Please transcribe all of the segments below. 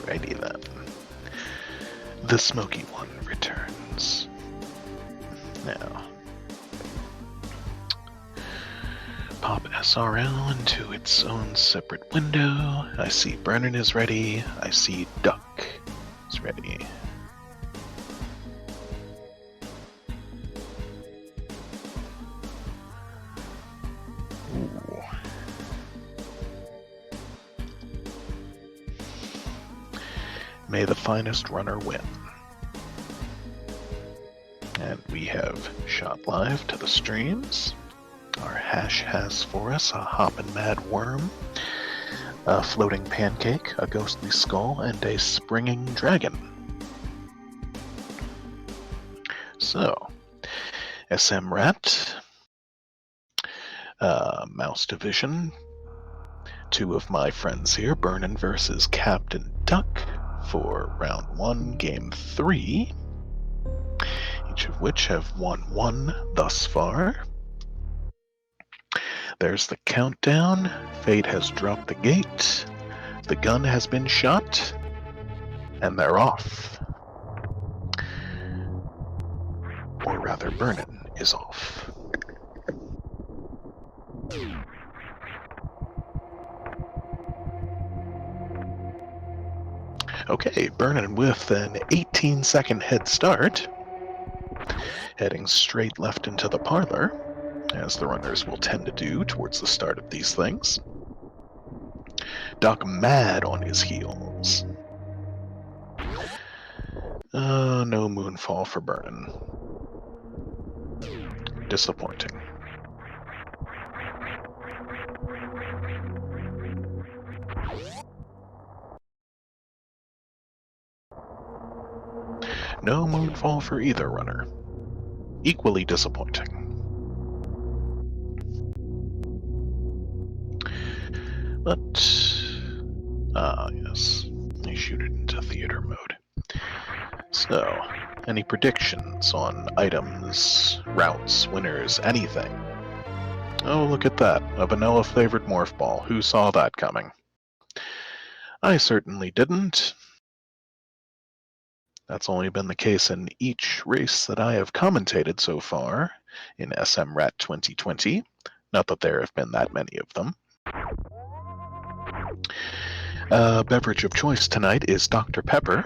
Alrighty then. The Smoky One returns. Now, pop SRL into its own separate window. I see Bernon is ready. I see Duck is ready. Ooh. May the finest runner win. And we have shot live to the streams. Our hash has for us a hoppin' mad worm, a floating pancake, a ghostly skull, and a springing dragon. So, SMRAT, Mouse Division, two of my friends here, Bernon versus Captain Duck, for round 1, game 3, each of which have won 1 thus far. There's the countdown. Fate has dropped the gate. The gun has been shot. And they're off. Or rather, Bernon is off. Okay, Bernon with an 18-second head start. Heading straight left into the parlor, as the runners will tend to do towards the start of these things. Duck mad on his heels. No moonfall for Bernon. Disappointing. No moonfall for either runner. Equally disappointing. But, yes, they shoot it into theater mode. So, any predictions on items, routes, winners, anything? Oh, look at that, a vanilla-flavored morph ball. Who saw that coming? I certainly didn't. That's only been the case in each race that I have commentated so far in SMRAT 2020. Not that there have been that many of them. Beverage of choice tonight is Dr. Pepper.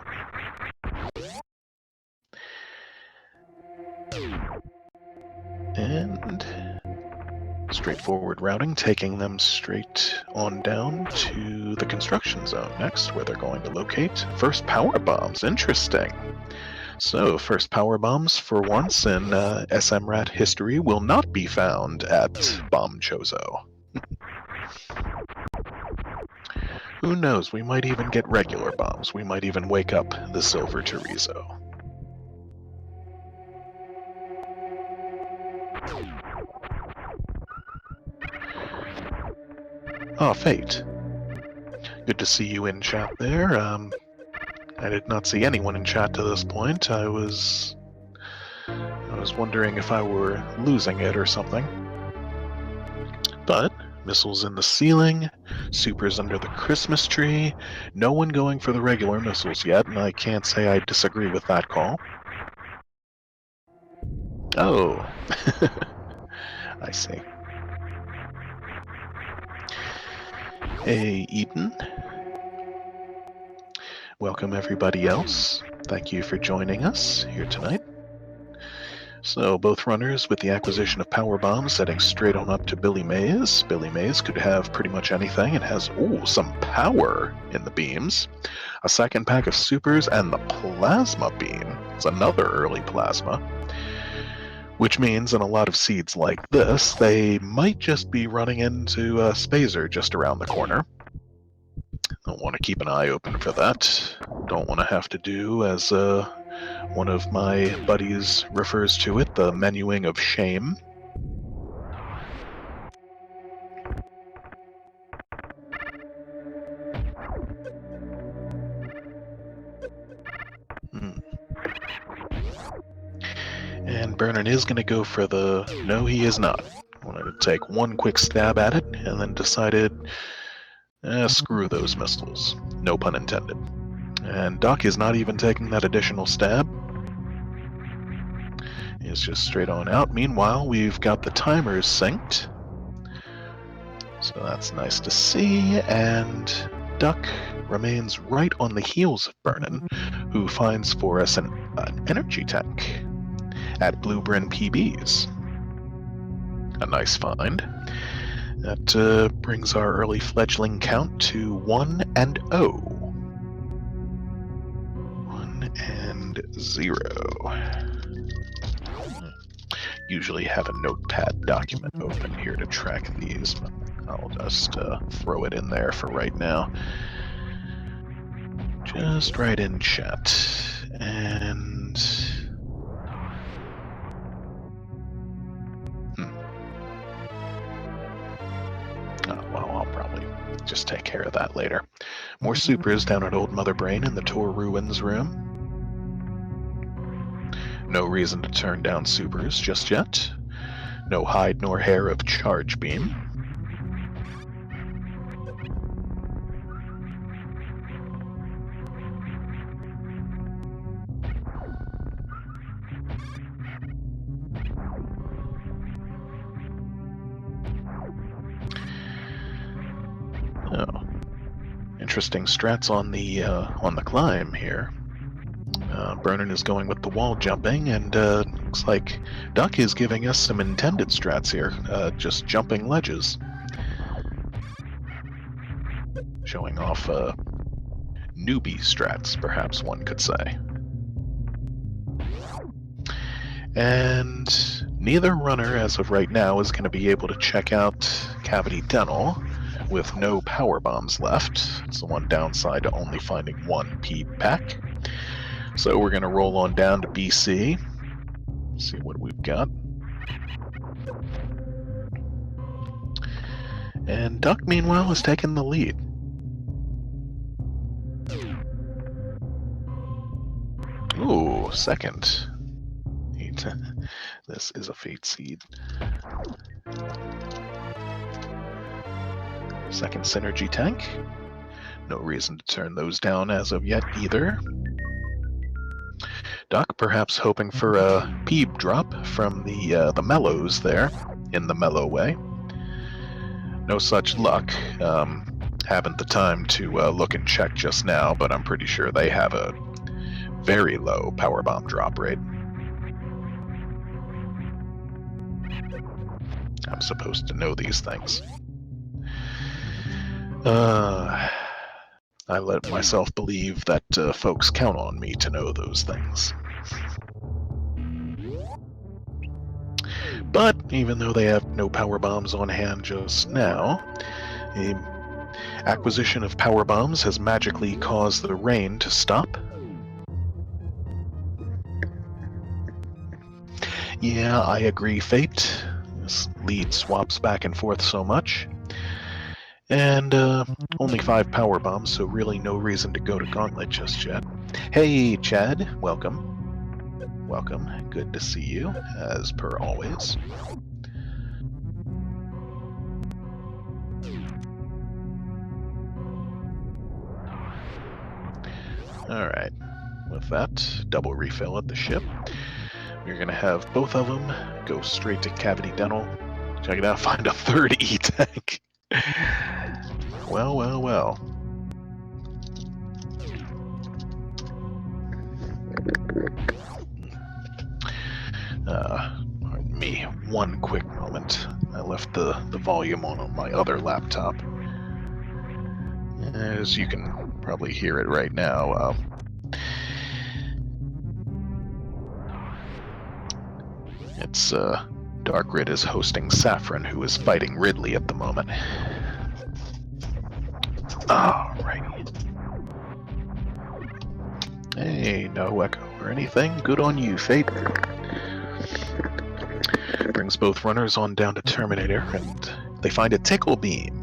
And straightforward routing, taking them straight on down to the construction zone next, where they're going to locate first power bombs. Interesting. So, first power bombs, for once in SMRAT history, will not be found at Bomb Chozo. Who knows, we might even get regular bombs. We might even wake up the Silver Chorizo. Oh, Fate. Good to see you in chat there. I did not see anyone in chat to this point. I was wondering if I were losing it or something. But missiles in the ceiling, supers under the Christmas tree, no one going for the regular missiles yet, and I can't say I disagree with that call. Oh, I see. Hey, Eden. Welcome everybody else. Thank you for joining us here tonight. So both runners with the acquisition of power bombs heading straight on up to Billy Mays. Billy Mays could have pretty much anything. It has, some power in the beams. A second pack of supers and the plasma beam. It's another early plasma. Which means in a lot of seeds like this, they might just be running into Spazer just around the corner. Don't want to keep an eye open for that. Don't want to have to do, as one of my buddies refers to it, the menuing of shame. And Bernon is going to go for the... No, he is not. Wanted to take one quick stab at it, and then decided, screw those missiles. No pun intended. And Duck is not even taking that additional stab. It's just straight on out. Meanwhile, we've got the timers synced. So that's nice to see. And Duck remains right on the heels of Bernon, who finds for us an energy tank at Blue Bryn PBs. A nice find. That brings our early fledgling count to 1 and 0. 1 and 0. Usually have a notepad document open here to track these, but I'll just throw it in there for right now. Just right in chat. And well, I'll probably just take care of that later. More supers down at Old Mother Brain in the Tor Ruins room. No reason to turn down supers just yet. No hide nor hair of charge beam. Oh, interesting strats on the climb here. Bernon is going with the wall jumping, and looks like Duck is giving us some intended strats here, just jumping ledges. Showing off newbie strats, perhaps one could say. And neither runner, as of right now, is going to be able to check out Cavity Dental with no power bombs left. It's the one downside to only finding one P pack. So we're going to roll on down to BC, see what we've got. And Duck, meanwhile, has taken the lead. Ooh, second. This is a fate seed. Second synergy tank. No reason to turn those down as of yet either. Duck perhaps hoping for a peeb drop from the mellows there, in the mellow way. No such luck. Haven't the time to look and check just now, but I'm pretty sure they have a very low power bomb drop rate. I'm supposed to know these things. I let myself believe that folks count on me to know those things. But even though they have no power bombs on hand just now, the acquisition of power bombs has magically caused the rain to stop. Yeah, I agree, Fate. This lead swaps back and forth so much. And only 5 power bombs, so really no reason to go to Gauntlet just yet. Hey, Chad, welcome. Welcome. Good to see you, as per always. Alright. With that, double refill at the ship. We're going to have both of them go straight to Cavity Dental. Check it out, find a third E-tank. Well, well, well. Pardon me, one quick moment. I left the volume on my other laptop. As you can probably hear it right now. It's Dark Rid is hosting Saffron, who is fighting Ridley at the moment. Alrighty. Hey, no echo or anything. Good on you, Fate. Brings both runners on down to Terminator, and they find a tickle beam.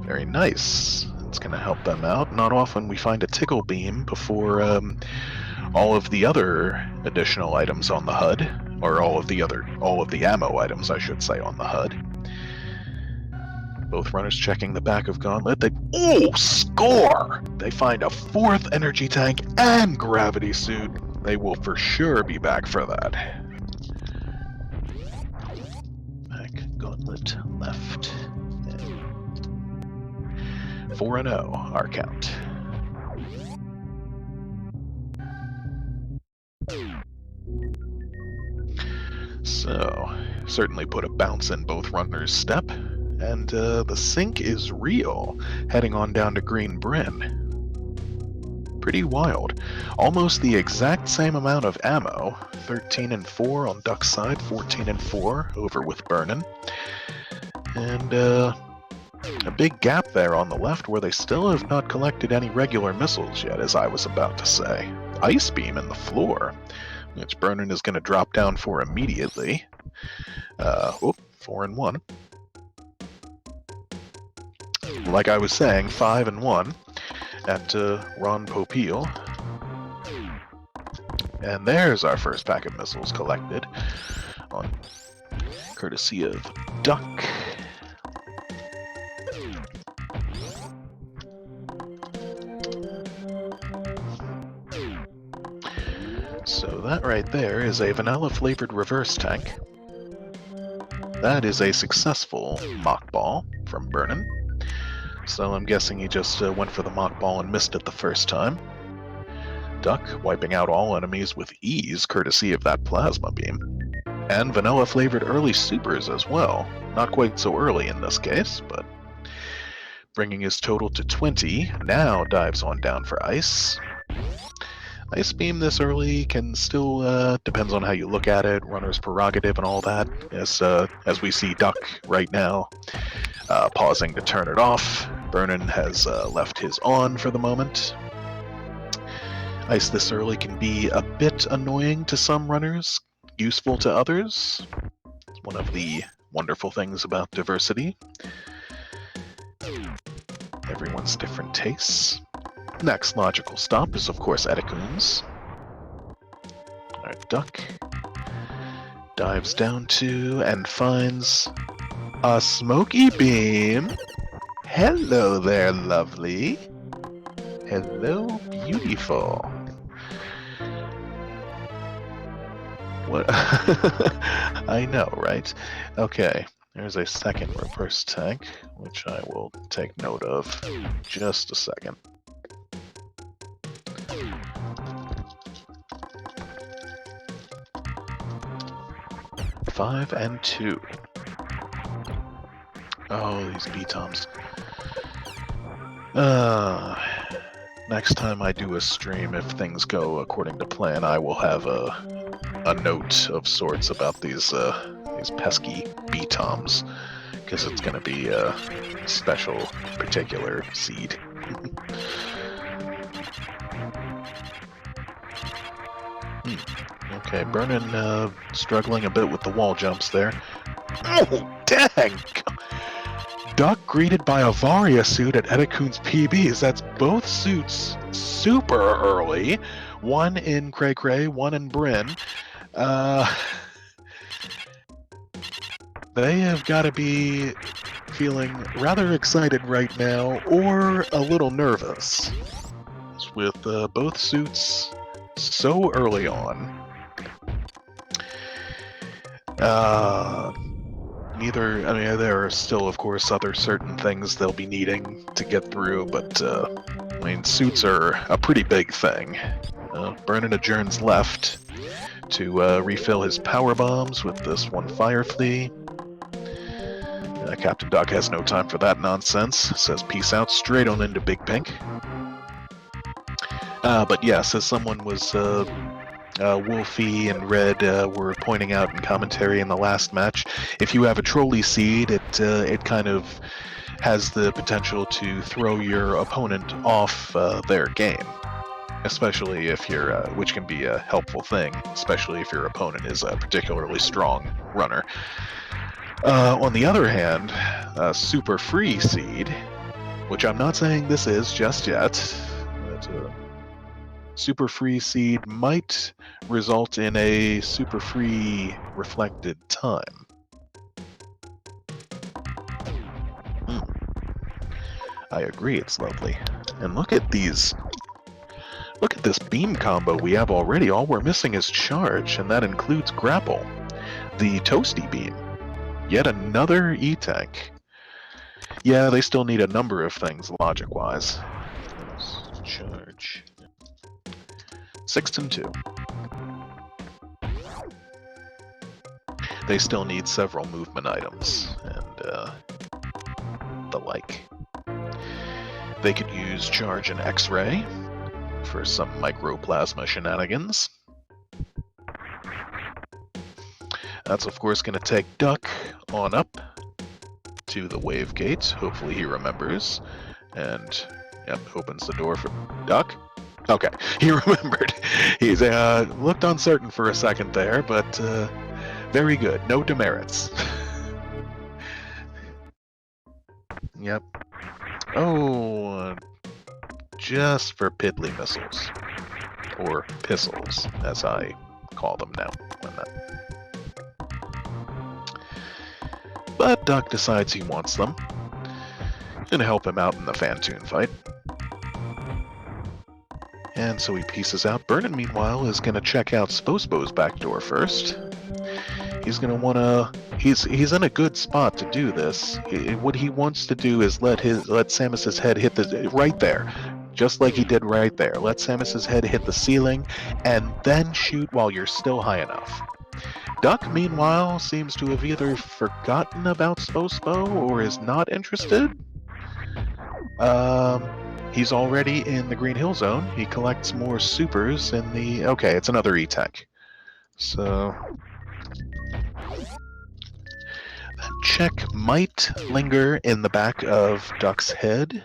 Very nice. It's going to help them out. Not often we find a tickle beam before all of the other additional items on the HUD, or all of the ammo items, I should say, on the HUD. Both runners checking the back of Gauntlet. Oh, score! They find a 4th energy tank and gravity suit. They will for sure be back for that. Back, Gauntlet, left. 4-0, our count. So, certainly put a bounce in both runners' step. And the sync is real, heading on down to Green Bryn. Pretty wild. Almost the exact same amount of ammo, 13 and 4 on Duck's side, 14 and 4 over with bernon. And a big gap there on the left where they still have not collected any regular missiles yet, as I was about to say. Ice beam in the floor, which bernon is going to drop down for immediately. 4 and 1. Like I was saying, 5 and 1 at Ron Popeil. And there's our first pack of missiles collected, on courtesy of Duck. So that right there is a vanilla-flavored reverse tank. That is a successful mock ball from bernon. So I'm guessing he just went for the mock ball and missed it the first time. Duck wiping out all enemies with ease, courtesy of that plasma beam. And vanilla-flavored early supers as well. Not quite so early in this case, but bringing his total to 20, now dives on down for ice. Ice beam this early can still, depends on how you look at it, runner's prerogative and all that, as we see Duck right now pausing to turn it off. bernon has left his on for the moment. Ice this early can be a bit annoying to some runners, useful to others. It's one of the wonderful things about diversity. Everyone's different tastes. Next logical stop is, of course, Edekun's. Alright, Duck dives down to and finds a smoky beam. Hello there, lovely. Hello, beautiful. What? I know, right? Okay, there's a second reverse tank, which I will take note of in just a second. Five and 2. Oh, these B-toms. Next time I do a stream, if things go according to plan, I will have a note of sorts about these pesky B-toms, because it's going to be a special, particular seed. Okay, bernon struggling a bit with the wall jumps there. Oh, dang! Duck greeted by a Varia suit at Edekun's PBs. That's both suits super early. One in Cray Cray, one in Bryn. They have got to be feeling rather excited right now, or a little nervous, with both suits so early on. Neither, I mean, there are still, of course, other certain things they'll be needing to get through, but, I mean, suits are a pretty big thing. bernon adjourns left to refill his power bombs with this one fire flea. Captain Duck has no time for that nonsense, says peace out, straight on into Big Pink. But yes, as someone was, Wolfie and Red were pointing out in commentary in the last match, if you have a trolley seed, it kind of has the potential to throw your opponent off their game, especially if you're, which can be a helpful thing, especially if your opponent is a particularly strong runner. On the other hand, Super Free Seed, which I'm not saying this is just yet, but Super Free Seed might result in a Super Free Reflected Time. I agree, it's lovely. And look at these. Look at this beam combo we have already. All we're missing is charge, and that includes grapple. The toasty beam. Yet another E-tank. Yeah, they still need a number of things, logic-wise. Charge. 6 and 2. They still need several movement items, and the like. They could use charge and X-ray for some microplasma shenanigans. That's of course going to take Duck on up to the wave gate. Hopefully he remembers. And, yep, opens the door for Duck. Okay, he remembered. He's looked uncertain for a second there, but very good. No demerits. Yep. Oh, just for piddly missiles. Or pistols, as I call them now. But Duck decides he wants them. Gonna help him out in the Fantoon fight. And so he pieces out. Bernon, meanwhile, is gonna check out Spospo's back door first. He's gonna wanna... He's in a good spot to do this. What he wants to do is let Samus's head hit the... right there. Just like he did right there. Let Samus's head hit the ceiling, and then shoot while you're still high enough. Duck, meanwhile, seems to have either forgotten about Spospo or is not interested. He's already in the Green Hill Zone. He collects more supers in the... Okay, it's another E-Tech. So... that check might linger in the back of Duck's head.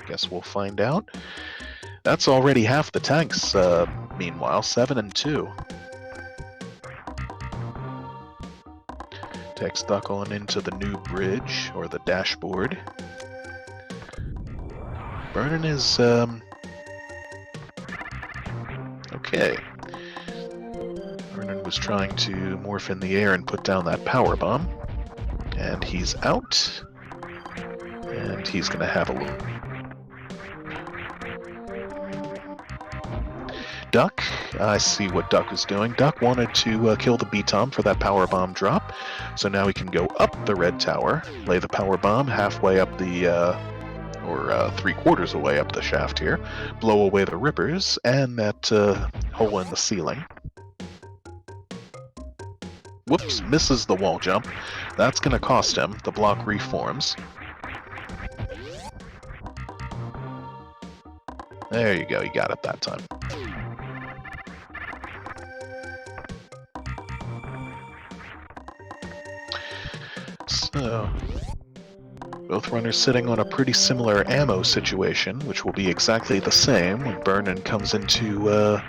Guess we'll find out. That's already half the tanks, meanwhile. 7 and 2. Takes Duck on into the new bridge, or the dashboard. Bernon is, okay. Bernon was trying to morph in the air and put down that power bomb. And he's out. And he's gonna have a look. Duck, I see what Duck is doing. Duck wanted to kill the B-Tom for that power bomb drop. So now he can go up the red tower, lay the power bomb halfway up the, or 3/4 away up the shaft here, blow away the rippers, and that hole in the ceiling. Whoops, misses the wall jump. That's going to cost him. The block reforms. There you go, he got it that time. So, both runners sitting on a pretty similar ammo situation, which will be exactly the same when Bernon comes into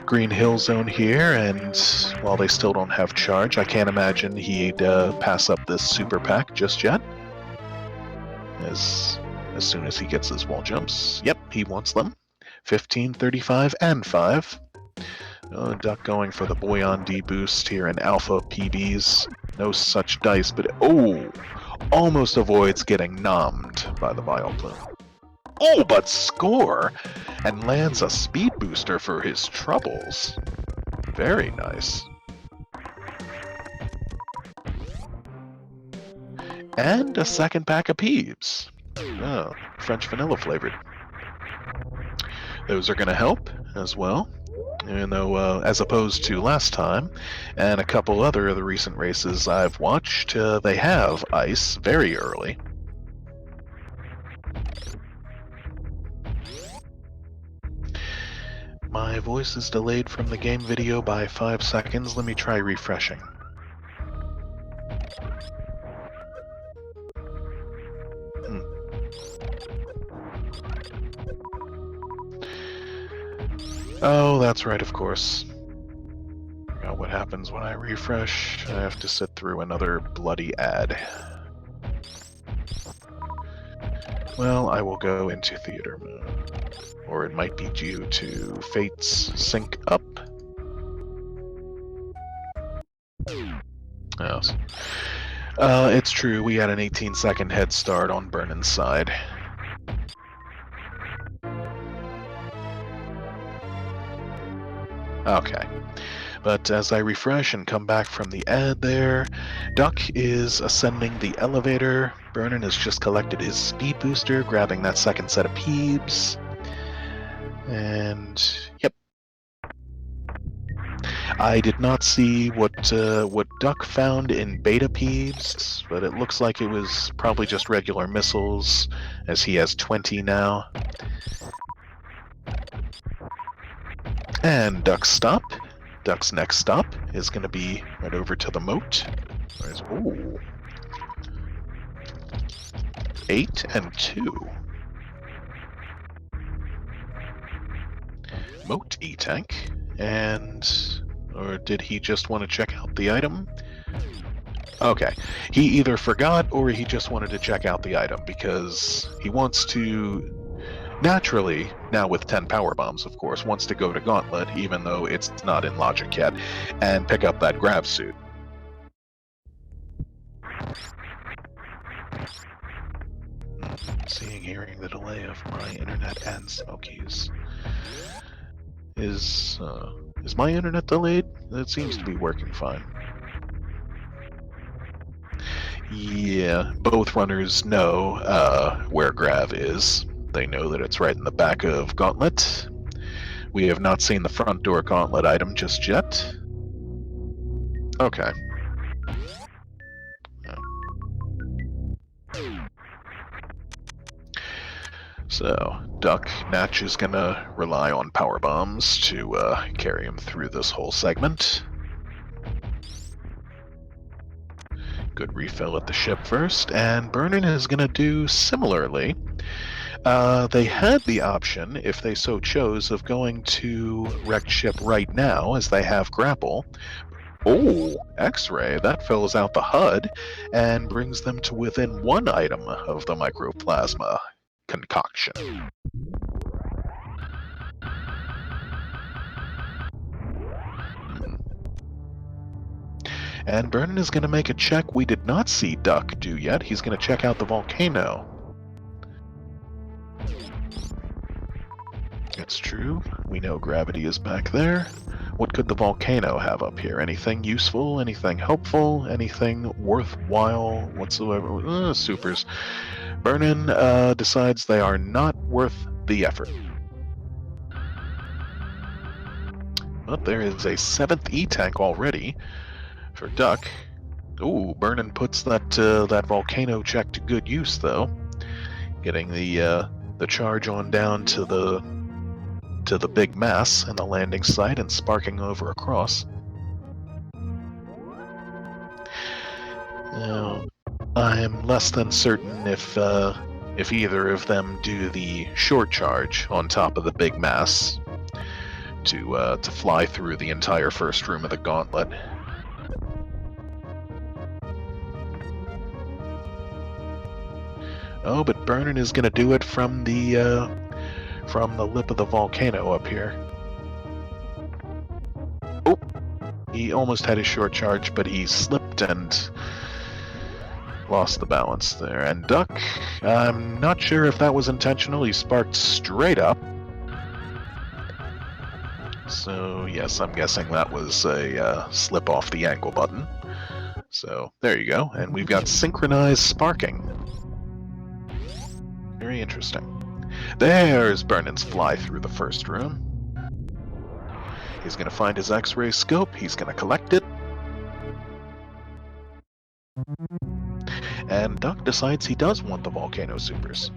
Green Hill Zone here, and while they still don't have charge, I can't imagine he'd pass up this super pack just yet. As soon as he gets his wall jumps. Yep, he wants them. 15, 35, and 5. Oh, Duck going for the Boyan D boost here in Alpha PBs. No such dice, but oh! Almost avoids getting nommed by the Bioplume. Oh, but score! And lands a speed booster for his troubles. Very nice. And a second pack of Peeps. Oh, French vanilla flavored. Those are going to help as well. Even though, as opposed to last time, and a couple other of the recent races I've watched, they have ice very early. My voice is delayed from the game video by 5 seconds. Let me try refreshing. Oh, that's right, of course. Forgot what happens when I refresh. I have to sit through another bloody ad. Well, I will go into theater mode. Or it might be due to Fate's sync up. Yes. It's true, we had an 18-second head start on Bernon's side. Okay. But as I refresh and come back from the ad there, Duck is ascending the elevator. Bernon has just collected his speed booster, grabbing that second set of peebs. And yep. I did not see what Duck found in beta peebs, but it looks like it was probably just regular missiles, as he has 20 now. And Duck's stop. Duck's next stop is going to be right over to the moat. Ooh. 8 and 2. Moat E-Tank. And... or did he just want to check out the item? Okay. He either forgot or he just wanted to check out the item because he wants to... naturally, now with 10 power bombs, of course, wants to go to Gauntlet, even though it's not in logic yet, and pick up that grav suit. Seeing, hearing the delay of my internet and Smokey's. Is my internet delayed? It seems to be working fine. Yeah, both runners know where grav is. They know that it's right in the back of Gauntlet. We have not seen the front door Gauntlet item just yet. Okay. So, Duck, Natch is gonna rely on power bombs to carry him through this whole segment. Good refill at the ship first, and Bernon is gonna do similarly. They had the option, if they so chose, of going to wrecked ship right now, as they have grapple. Oh, X-ray, that fills out the HUD and brings them to within one item of the microplasma concoction. And Bernon is going to make a check we did not see Duck do yet. He's going to check out the volcano. It's true. We know gravity is back there. What could the volcano have up here? Anything useful? Anything helpful? Anything worthwhile whatsoever? Supers. Bernon decides they are not worth the effort. But there is a 7th E-Tank already for Duck. Ooh, Bernon puts that volcano check to good use, though. Getting the charge on down to the big mass and the landing site and sparking over across. Now, I'm less than certain if either of them do the short charge on top of the big mass to fly through the entire first room of the gauntlet. Oh, but Bernon is going to do it from the lip of the volcano up here. Oh, he almost had his short charge, but he slipped and lost the balance there. And Duck, I'm not sure if that was intentional. He sparked straight up. So yes, I'm guessing that was a slip off the angle button. So there you go, and we've got synchronized sparking. Very interesting. There's Bernon's fly through the first room. He's going to find his X-ray scope. He's going to collect it. And Duck decides he does want the volcano supers.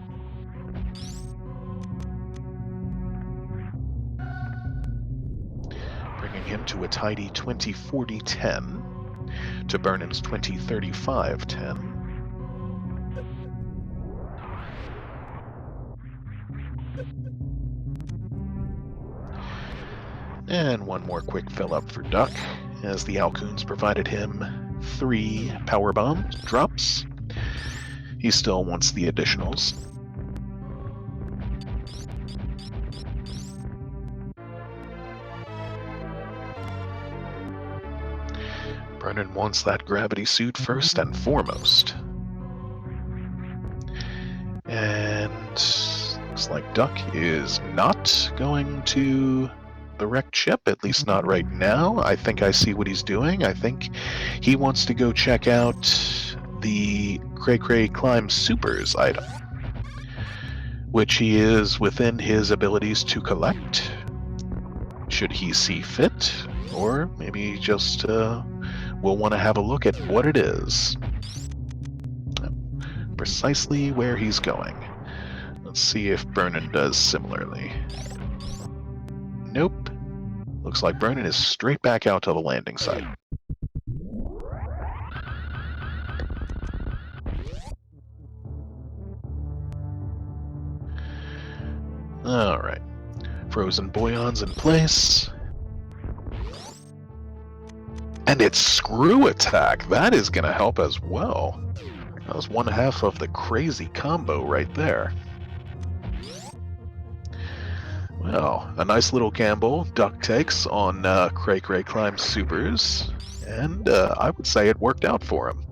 Bringing him to a tidy 20-40-10 to Bernon's 20-35-10. And one more quick fill up for Duck, as the Alcoons provided him 3 power bomb drops. He still wants the additionals. Bernon wants that gravity suit first and foremost. And looks like Duck is not going to the wrecked ship, at least not right now. I think I see what he's doing. I think he wants to go check out the Cray Cray Climb Supers item, which he is within his abilities to collect, should he see fit, or maybe just will want to have a look at what it is. Precisely where he's going. Let's see if Bernon does similarly. Nope. Looks like Bernon is straight back out to the landing site. Alright. Frozen Boyon's in place. And it's Screw Attack. That is going to help as well. That was one half of the crazy combo right there. Well, a nice little gamble Duck takes on Cray Cray Climb Supers, and I would say it worked out for him.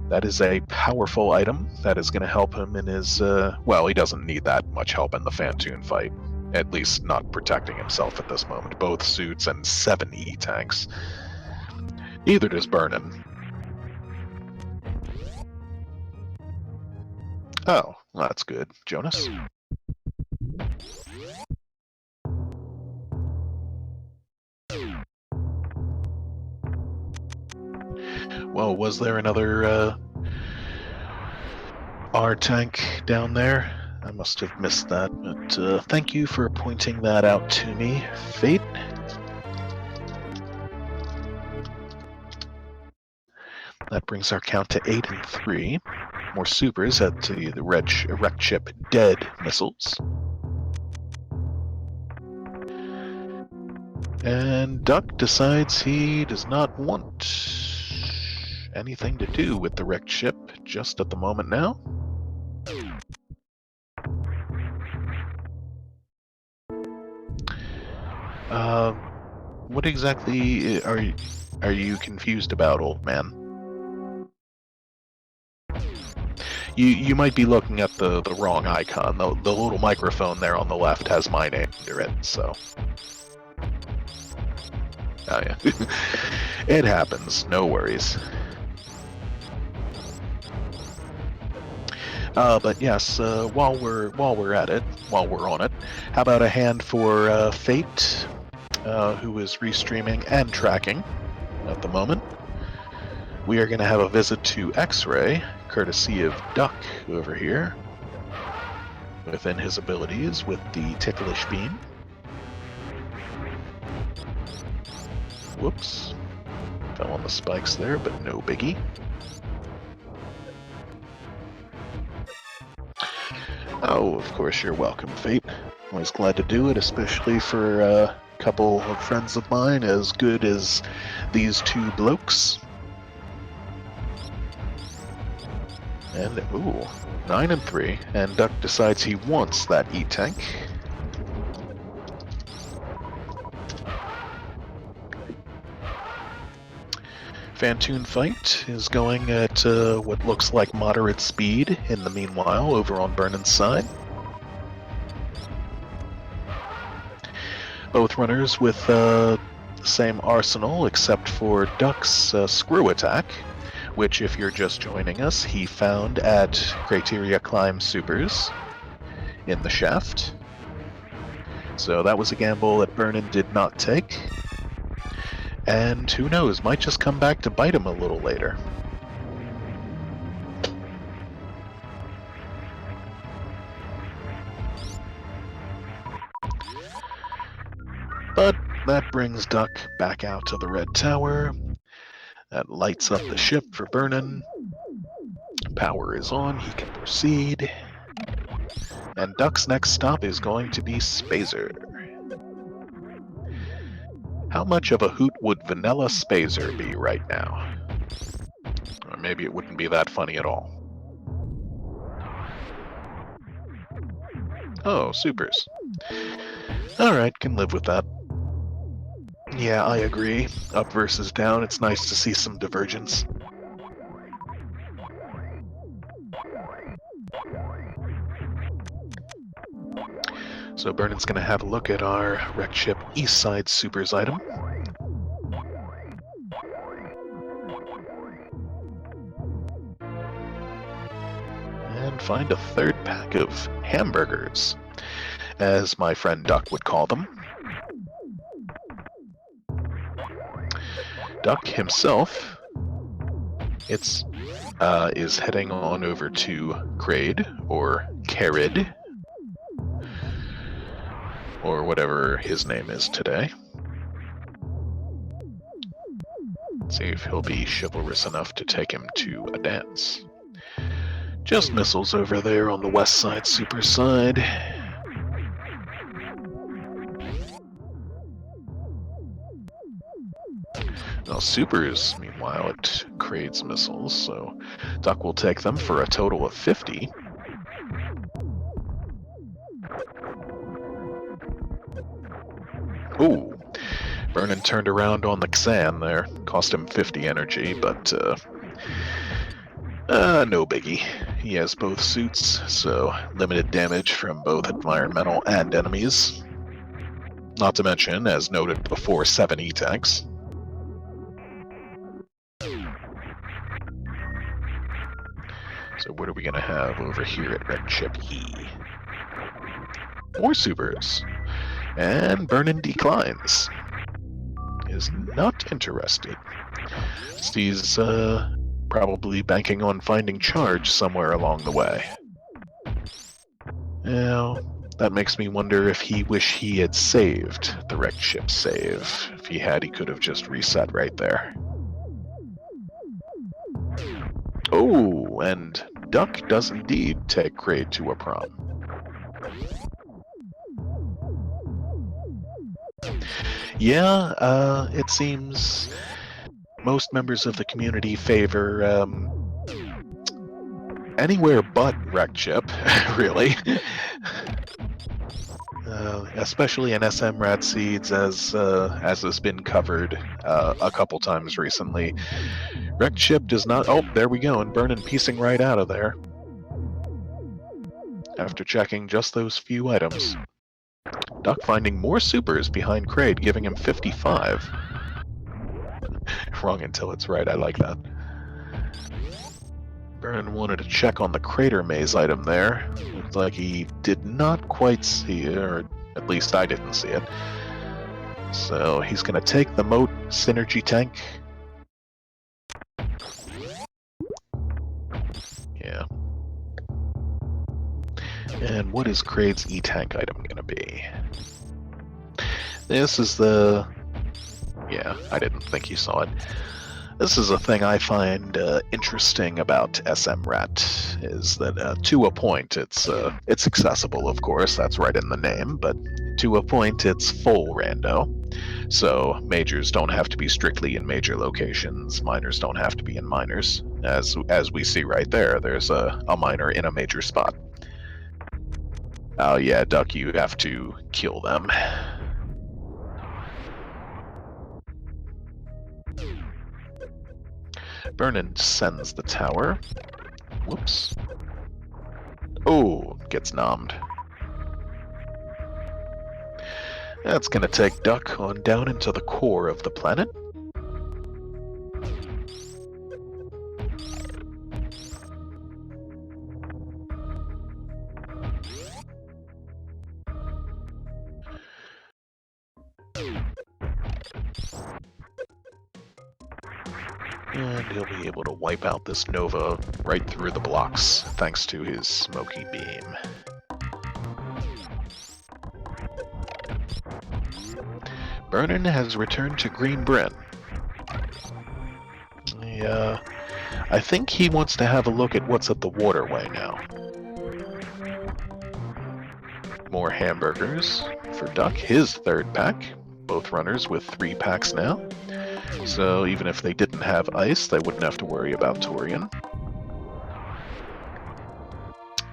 That is a powerful item that is going to help him in his, well, he doesn't need that much help in the Fantoon fight. At least not protecting himself at this moment. Both suits and 7 E-tanks. Neither does Bernon. Oh, that's good. Jonas? Well, was there another R-tank down there? I must have missed that, but thank you for pointing that out to me, Fate. That brings our count to 8 and 3. More supers at the wrecked ship dead missiles. And Duck decides he does not want anything to do with the wrecked ship just at the moment now. What exactly are you confused about, old man? You might be looking at the wrong icon. The little microphone there on the left has my name under it, so. Oh yeah. It happens, no worries. But yes, while we're at it, while we're on it, how about a hand for Fate, who is restreaming and tracking at the moment. We are going to have a visit to X-Ray, courtesy of Duck over here, within his abilities with the Ticklish Beam. Whoops. Fell on the spikes there, but no biggie. Oh, of course you're welcome, Fate. Always glad to do it, especially for a couple of friends of mine as good as these two blokes. And, ooh, 9 and 3, and Duck decides he wants that E-tank. Fantoon fight is going at what looks like moderate speed in the meanwhile over on Bernon's side. Both runners with the same arsenal except for Duck's Screw Attack, which, if you're just joining us, he found at Criteria Climb Supers in the shaft. So that was a gamble that Bernon did not take. And who knows, might just come back to bite him a little later. But that brings Duck back out to the Red Tower. That lights up the ship for Bernon. Power is on, he can proceed. And Duck's next stop is going to be Spazer. How much of a hoot would Vanilla Spazer be right now? Or maybe it wouldn't be that funny at all. Oh, supers. Alright, can live with that. Yeah, I agree. Up versus down, it's nice to see some divergence. So Vernon's going to have a look at our wrecked ship East Side Supers item. And find a third pack of hamburgers, as my friend Duck would call them. Duck himself is heading on over to Kraid, or Carid, or whatever his name is today. See if he'll be chivalrous enough to take him to a dance. Just missiles over there on the West Side Super side. Now Supers, meanwhile, it creates missiles, so Duck will take them for a total of 50. Ooh, Vernon turned around on the Xan there. Cost him 50 energy, but no biggie. He has both suits, so limited damage from both environmental and enemies. Not to mention, as noted before, 7 E-tanks. So what are we going to have over here at Red Ship E? More supers. And Vernon declines. Is not interested. He's probably banking on finding charge somewhere along the way. Now, that makes me wonder if he wished he had saved the wrecked ship save. If he had, he could have just reset right there. Oh, and Duck does indeed take Kraid to a prom. Yeah, it seems most members of the community favor anywhere but wrecked ship, really. Especially in SMRAT seeds, as has been covered a couple times recently. Wrecked ship does not... Oh, there we go, and Vernon piecing right out of there. After checking just those few items. Duck finding more supers behind Kraid, giving him 55. Wrong until it's right, I like that. Vernon wanted to check on the crater maze item there. Looks like he did not quite see it, or at least I didn't see it. So he's going to take the Moat Synergy tank. Yeah. And what is Kraid's E-tank item going to be? This is the... Yeah, I didn't think you saw it. This is a thing I find interesting about SMRAT, is that to a point it's accessible, of course, that's right in the name, but to a point it's full rando. So majors don't have to be strictly in major locations, minors don't have to be in minors. As we see right there, there's a minor in a major spot. Oh yeah, Duck, you have to kill them. Vernon sends the tower. Whoops. Oh, gets nommed. That's gonna take Duck on down into the core of the planet. And he'll be able to wipe out this Nova right through the blocks, thanks to his smoky beam. Vernon has returned to Green Bryn. I think he wants to have a look at what's at the waterway now. More hamburgers for Duck, his third pack. Both runners with 3 packs now. So even if they didn't have ice, they wouldn't have to worry about Torian.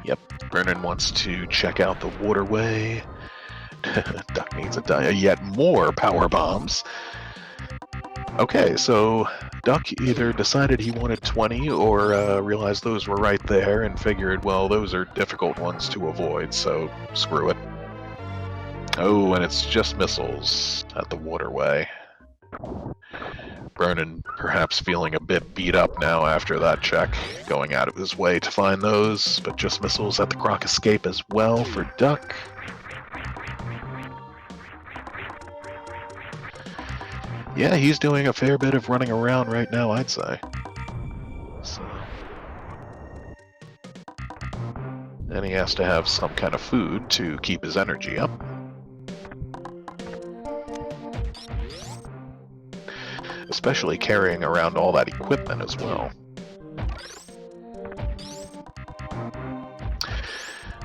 Yep, Vernon wants to check out the waterway. Duck needs yet more power bombs. Okay, so Duck either decided he wanted 20 or realized those were right there and figured, well, those are difficult ones to avoid, so screw it. Oh, and it's just missiles at the waterway. Bernon perhaps feeling a bit beat up now after that check, going out of his way to find those, but just missiles at the Croc escape as well for Duck. Yeah, he's doing a fair bit of running around right now, I'd say. So. And he has to have some kind of food to keep his energy up. Especially carrying around all that equipment as well.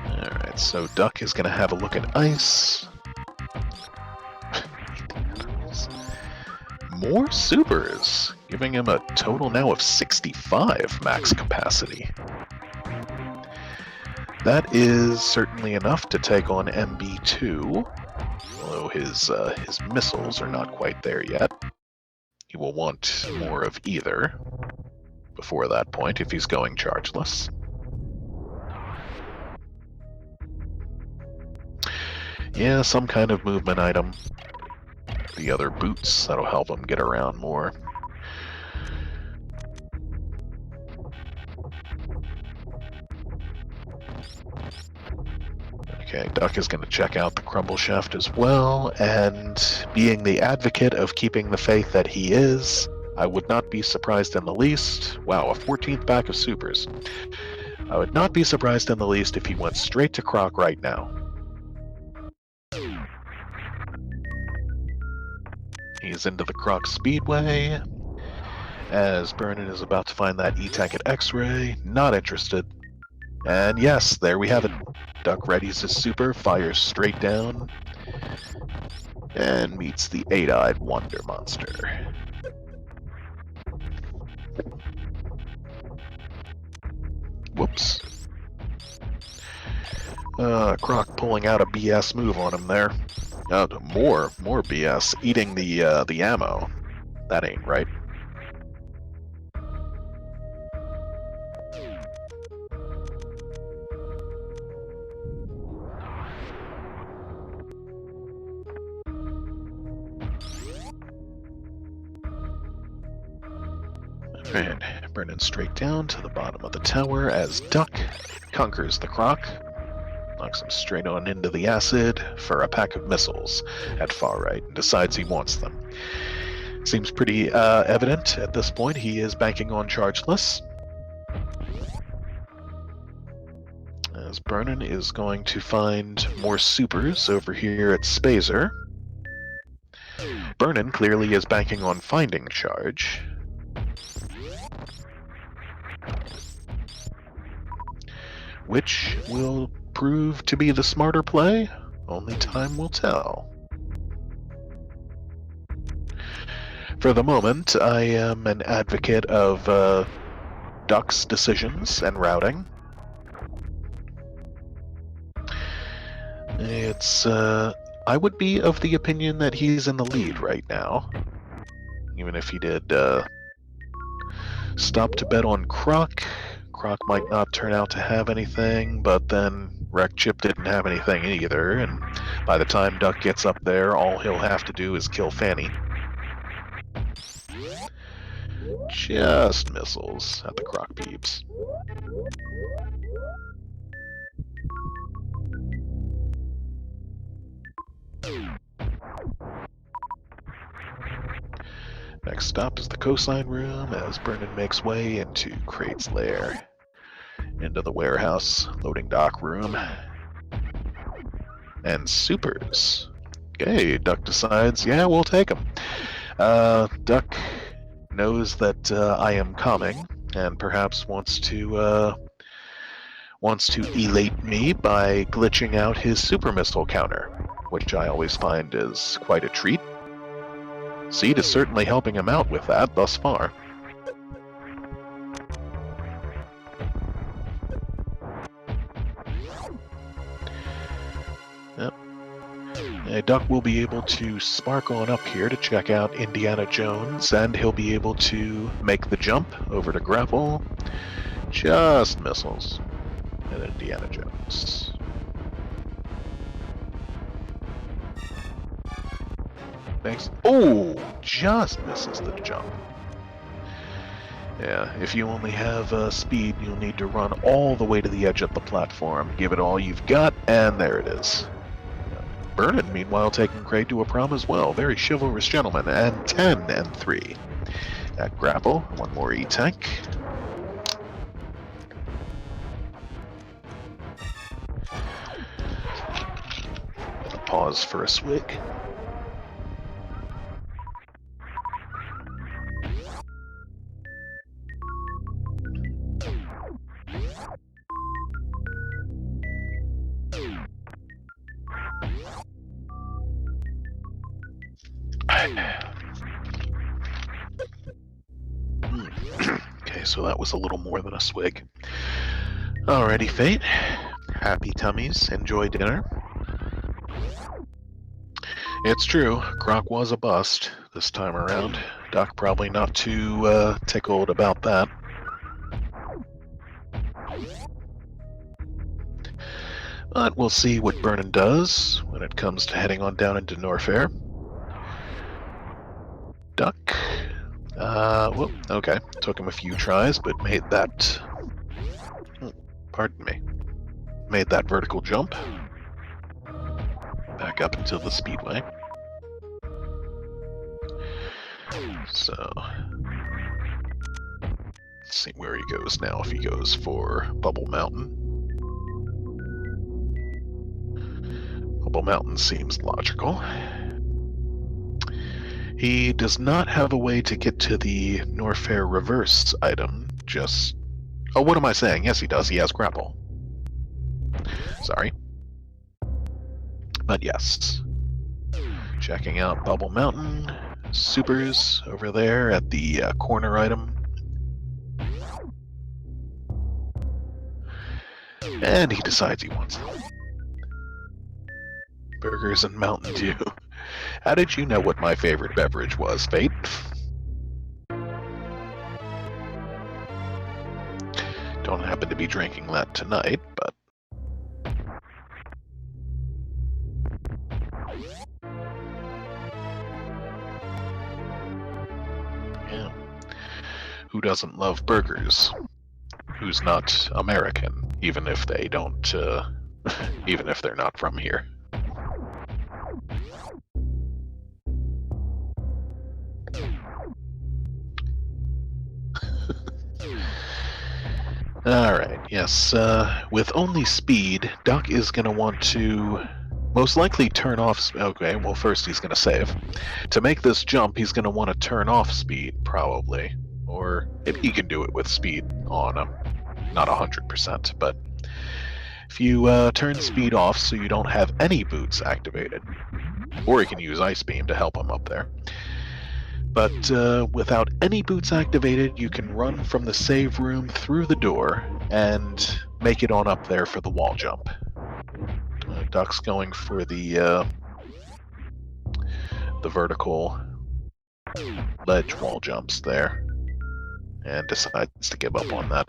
Alright, so Duck is going to have a look at ice. More supers, giving him a total now of 65 max capacity. That is certainly enough to take on MB2, although his missiles are not quite there yet. He will want more of either before that point if he's going chargeless. Yeah, some kind of movement item. The other boots, that'll help him get around more. Okay, Duck is going to check out the crumble shaft as well, and being the advocate of keeping the faith that he is, I would not be surprised in the least. Wow, a 14th pack of supers. I would not be surprised in the least if he went straight to Croc right now. He's into the Croc Speedway, as Bernon is about to find that E-Tank at X-Ray. Not interested. And yes, there we have it. Duck readies his super, fires straight down, and meets the 8-eyed wonder monster. Whoops. Croc pulling out a BS move on him there. More BS. Eating the ammo. That ain't right. And burning straight down to the bottom of the tower as Duck conquers the Croc. Knocks him straight on into the acid for a pack of missiles at far right and decides he wants them. Seems pretty evident at this point he is banking on chargeless. As Bernon is going to find more supers over here at Spazer. Bernon clearly is banking on finding charge. Which will prove to be the smarter play? Only time will tell. For the moment, I am an advocate of Duck's decisions and routing. I would be of the opinion that he's in the lead right now. Even if he did stop to bet on Croc. Croc might not turn out to have anything, but then Wreck Chip didn't have anything either, and by the time Duck gets up there, all he'll have to do is kill Fanny. Just missiles at the Croc peeps. Next stop is the coastline room as Bernon makes way into Crate's lair. Into the warehouse loading dock room. And supers. Okay, Duck decides, yeah, we'll take them. Duck knows that I am coming and perhaps wants to elate me by glitching out his super missile counter, which I always find is quite a treat. Seed is certainly helping him out with that thus far. Yep. Duck will be able to spark on up here to check out Indiana Jones, and he'll be able to make the jump over to grapple. Just missiles. And Indiana Jones. Thanks. Oh, just misses the jump. Yeah, if you only have speed, you'll need to run all the way to the edge of the platform, give it all you've got, and there it is. Bernon, meanwhile, taking Kraid to a prom as well. Very chivalrous gentleman, and 10 and 3. At grapple, one more E-Tank. Gonna pause for a swig. Okay, so that was a little more than a swig. Alrighty, Fate. Happy tummies. Enjoy dinner. It's true, Croc was a bust this time around. Duck probably not too tickled about that. But we'll see what Bernon does when it comes to heading on down into Norfair. Duck. Well, okay. Took him a few tries, but made that... Pardon me. Made that vertical jump. Back up into the speedway. So... let's see where he goes now, if he goes for Bubble Mountain. Bubble Mountain seems logical. He does not have a way to get to the Norfair reverse item, just... Oh, what am I saying? Yes, he does. He has grapple. Sorry. But yes. Checking out Bubble Mountain. Supers over there at the corner item. And he decides he wants them. Burgers and Mountain Dew. How did you know what my favorite beverage was, Fate? Don't happen to be drinking that tonight, but... yeah. Who doesn't love burgers? Who's not American, even if they don't, even if they're not from here? Alright, yes, with only speed, Duck is going to want to most likely turn off... okay, well first he's going to save. To make this jump, he's going to want to turn off speed, probably. Or if he can do it with speed on him. Not 100%, but if you turn speed off so you don't have any boots activated, or you can use Ice Beam to help him up there. But without any boots activated, you can run from the save room through the door and make it on up there for the wall jump. Duck's going for the vertical ledge wall jumps there, and decides to give up on that.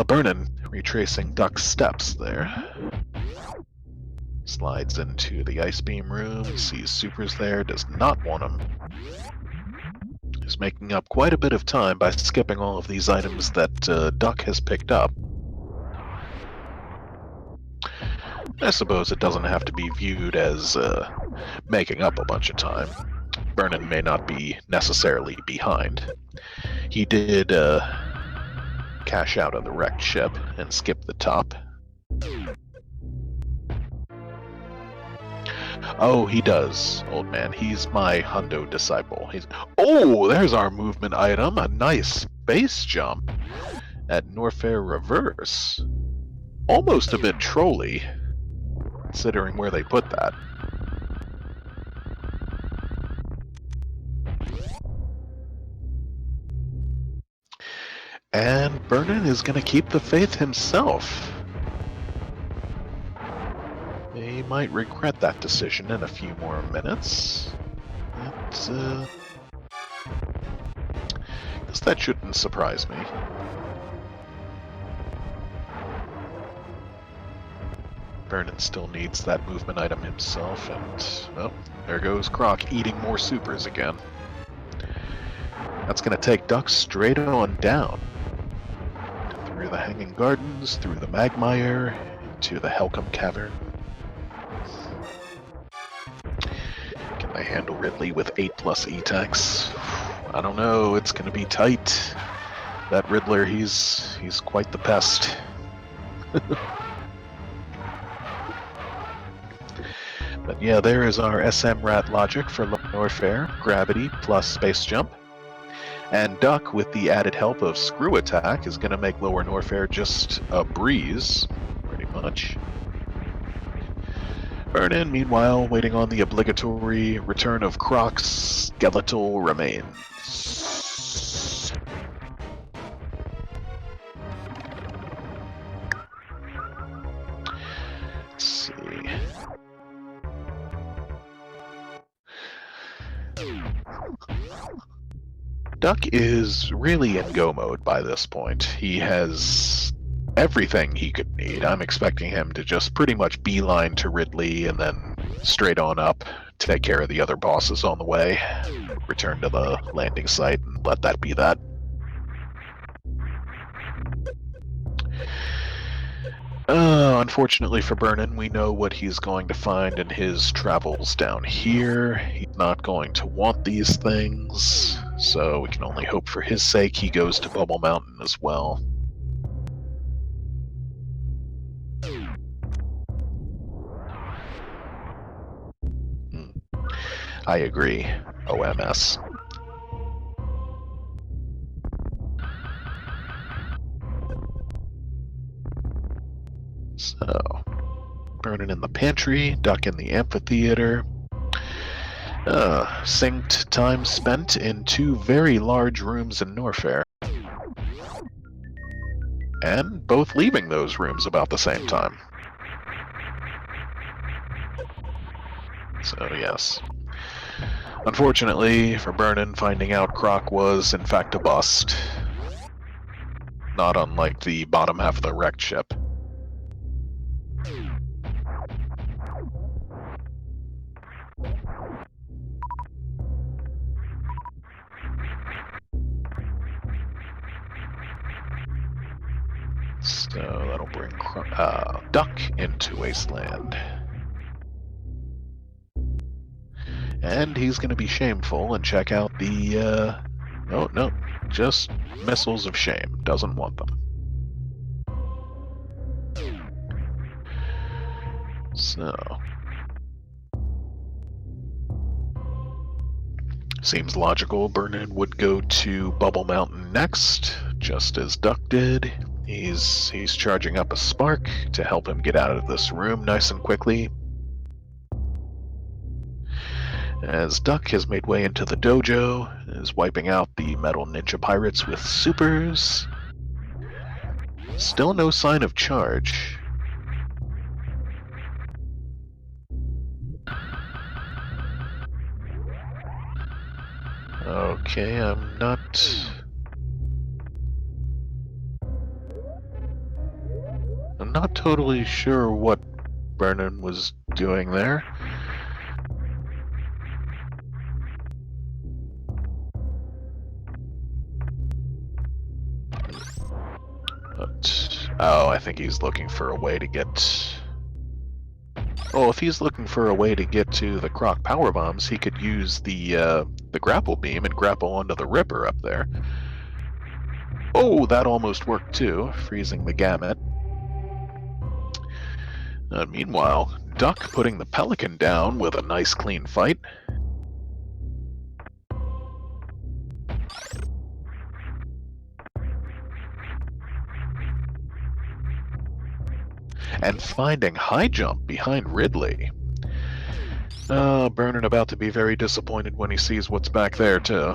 Bernon retracing Duck's steps there. Slides into the Ice Beam room, sees Supers there, does not want him. He's making up quite a bit of time by skipping all of these items that Duck has picked up. I suppose it doesn't have to be viewed as making up a bunch of time. Bernon may not be necessarily behind. He did cash out of the wrecked ship and skip the top. Oh, he does, old man. He's my hundo disciple. Oh, there's our movement item. A nice base jump at Norfair Reverse. Almost a bit trolly, considering where they put that. And Bernon is going to keep the faith himself. He might regret that decision in a few more minutes. But, I guess that shouldn't surprise me. Bernon still needs that movement item himself, and oh, there goes Croc eating more supers again. That's going to take Duck straight on down. Through the Hanging Gardens, through the Magmire, to the Helcom Cavern. Can they handle Ridley with 8+ E-Tex? I don't know, it's going to be tight. That Riddler, he's quite the pest. But yeah, there is our SMRAT logic for low Norfair, gravity plus space jump. And Duck, with the added help of Screw Attack, is going to make lower Norfair just a breeze, pretty much. Bernon, meanwhile, waiting on the obligatory return of Croc's skeletal remains. Let's see. Duck is really in go mode by this point. He has everything he could need. I'm expecting him to just pretty much beeline to Ridley and then straight on up, take care of the other bosses on the way, return to the landing site, and let that be that. Unfortunately for Bernon, we know what he's going to find in his travels down here. He's not going to want these things, so we can only hope for his sake he goes to Bubble Mountain as well. I agree. OMS. So, Bernon in the pantry, Duck in the amphitheater. Synced time spent in 2 very large rooms in Norfair. And both leaving those rooms about the same time. So, yes. Unfortunately for Bernon, finding out Croc was in fact a bust. Not unlike the bottom half of the wrecked ship. So that'll bring Duck into Wasteland. And he's going to be shameful and check out the, no, just missiles of shame. Doesn't want them. So. Seems logical. Bernon would go to Bubble Mountain next, just as Duck did. He's charging up a spark to help him get out of this room nice and quickly. As Duck has made way into the dojo, is wiping out the metal ninja pirates with supers. Still no sign of charge. Okay, I'm not totally sure what Bernon was doing there. But, oh, I think he's looking for a way to get... Oh, if he's looking for a way to get to the Croc power bombs, he could use the grapple beam and grapple onto the Ripper up there. Oh, that almost worked too, freezing the gamut. Meanwhile, Duck putting the Pelican down with a nice clean fight. And finding high jump behind Ridley. Bernon about to be very disappointed when he sees what's back there, too.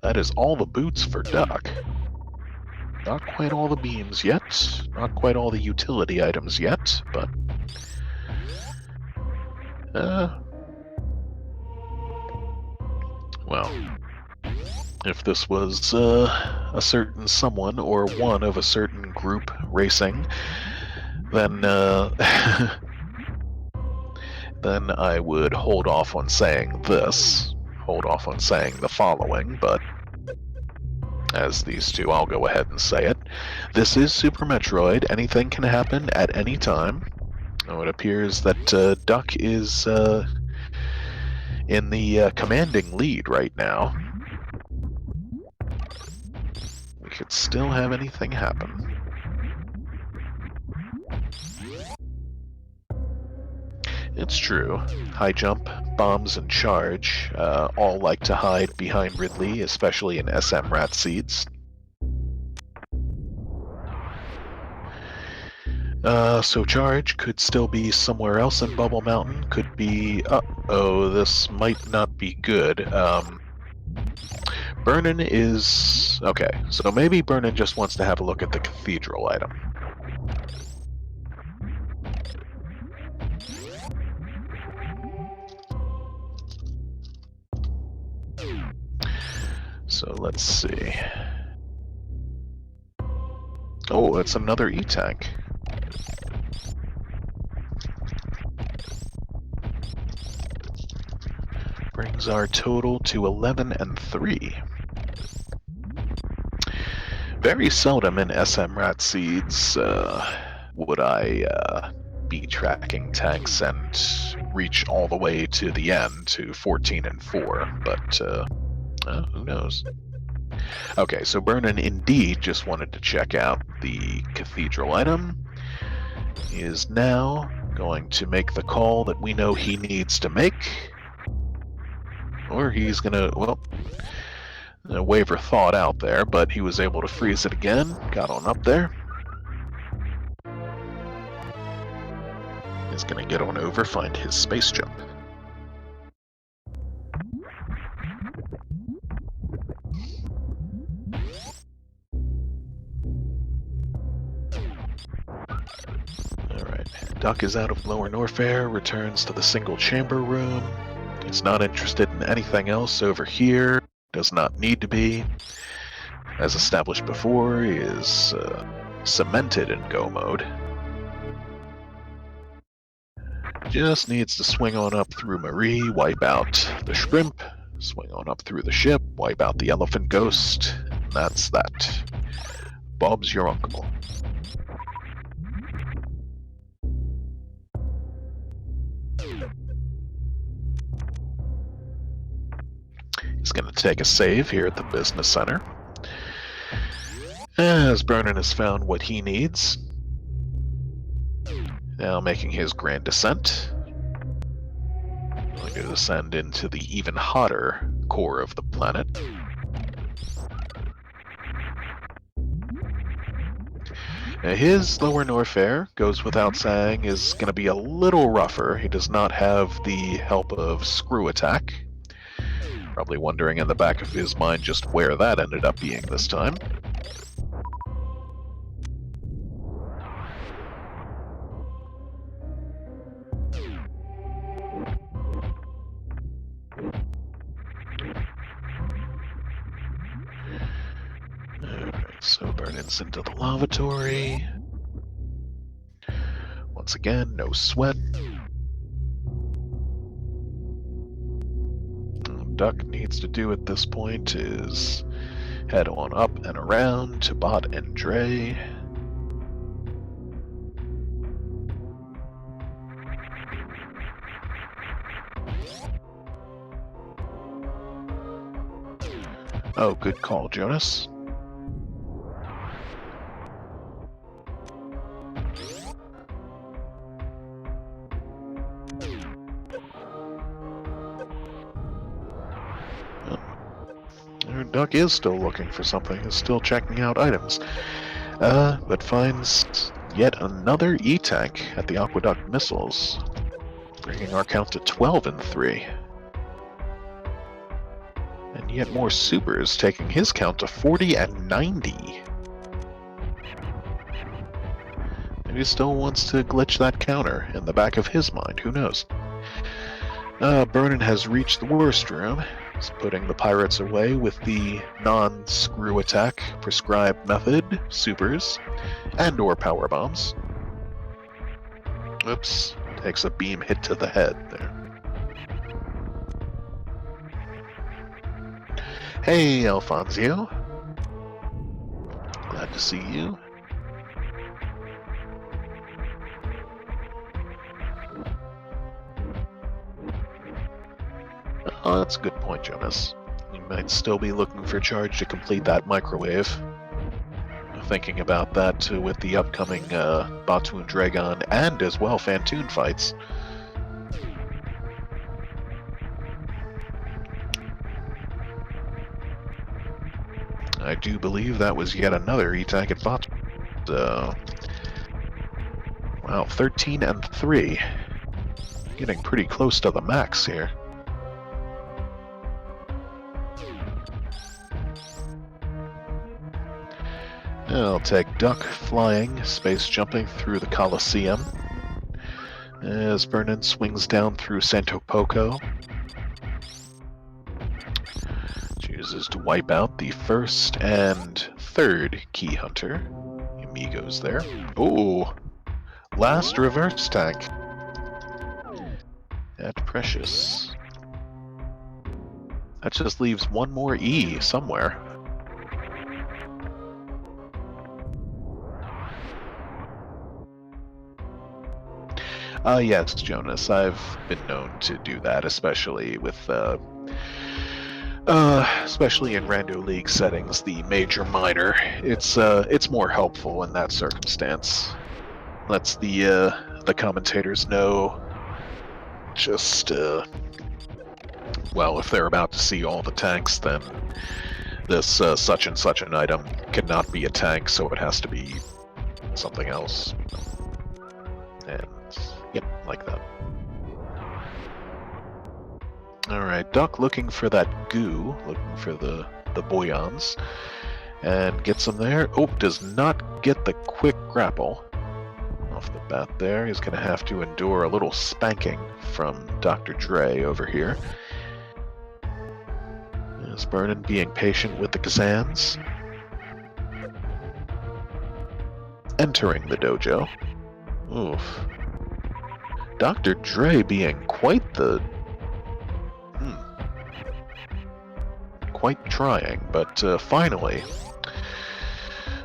That is all the boots for Duck. Not quite all the beams yet, not quite all the utility items yet, but... well... If this was a certain someone or one of a certain group racing, then then I would hold off on saying this, hold off on saying the following, but as these two, I'll go ahead and say it. This is Super Metroid. Anything can happen at any time. Oh, it appears that Duck is in the commanding lead right now. We could still have anything happen. It's true. High jump, bombs, and charge all like to hide behind Ridley, especially in SMRAT seeds. So charge could still be somewhere else in Bubble Mountain. Could be... Uh-oh, this might not be good. Bernon is... Okay, so maybe Bernon just wants to have a look at the cathedral item. So let's see. Oh, it's another E-Tank. Brings our total to 11 and 3. Very seldom in SMRAT seeds would I be tracking tanks and reach all the way to the end to 14 and 4, but who knows? Okay, so Bernon indeed just wanted to check out the cathedral item. He is now going to make the call that we know he needs to make. Or he's gonna, well, waver thought out there, but he was able to freeze it again, got on up there. He's gonna get on over, find his space jump. Alright, Duck is out of Lower Norfair, returns to the single chamber room. He's not interested in anything else over here, does not need to be. As established before, he is cemented in go mode. Just needs to swing on up through Marie, wipe out the shrimp, swing on up through the ship, wipe out the elephant ghost. That's that. Bob's your uncle. He's going to take a save here at the business center. As Bernon has found what he needs. Now making his grand descent. Going to descend into the even hotter core of the planet. Now his Lower Norfair, goes without saying, is going to be a little rougher. He does not have the help of Screw Attack. Probably wondering in the back of his mind just where that ended up being this time. Alright, so Bernon's into the lavatory. Once again, no sweat. Duck needs to do at this point is head on up and around to Bot and Dre. Oh, good call, Jonas. Duck is still looking for something, is still checking out items, but finds yet another E-Tank at the Aqueduct missiles, bringing our count to 12 and 3. And yet more supers, taking his count to 40 and 90. Maybe he still wants to glitch that counter in the back of his mind, who knows? Bernon has reached the worst room. He's putting the pirates away with the non-screw attack prescribed method, supers, and or power bombs. Oops, takes a beam hit to the head there. Hey, Alfonso. Glad to see you. Oh, that's a good point, Jonas. You might still be looking for charge to complete that microwave. Thinking about that with the upcoming Batu and Dragon and as well Fantoon fights. I do believe that was yet another E-Tank at Batu. Wow, 13 and 3. Getting pretty close to the max here. I'll take Duck flying, space jumping through the Coliseum. As Bernon swings down through Santo Poco. Chooses to wipe out the first and third Key Hunter. Amigos there. Oh, last reverse tank. At Precious. That just leaves one more E somewhere. Yes, Jonas, I've been known to do that, especially with, especially in Rando League settings, the major-minor. It's more helpful in that circumstance. Lets the commentators know just, well, if they're about to see all the tanks, then this such and such an item cannot be a tank, so it has to be something else. And yep, like that. Alright, Duck looking for that goo, looking for the boyons, and gets them there. Oh, does not get the quick grapple. Off the bat there, he's going to have to endure a little spanking from Dr. Dre over here. Is Bernon being patient with the Kazans. Entering the dojo. Oof. Dr. Dre being quite the... quite trying, but finally,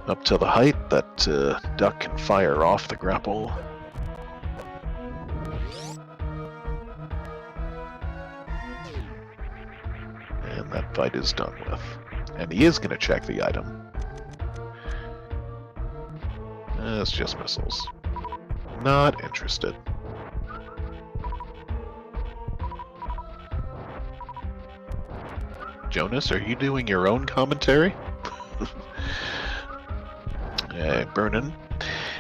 up to the height that Duck can fire off the grapple. And that fight is done with. And he is going to check the item. It's just missiles. Not interested. Jonas, are you doing your own commentary? Bernon,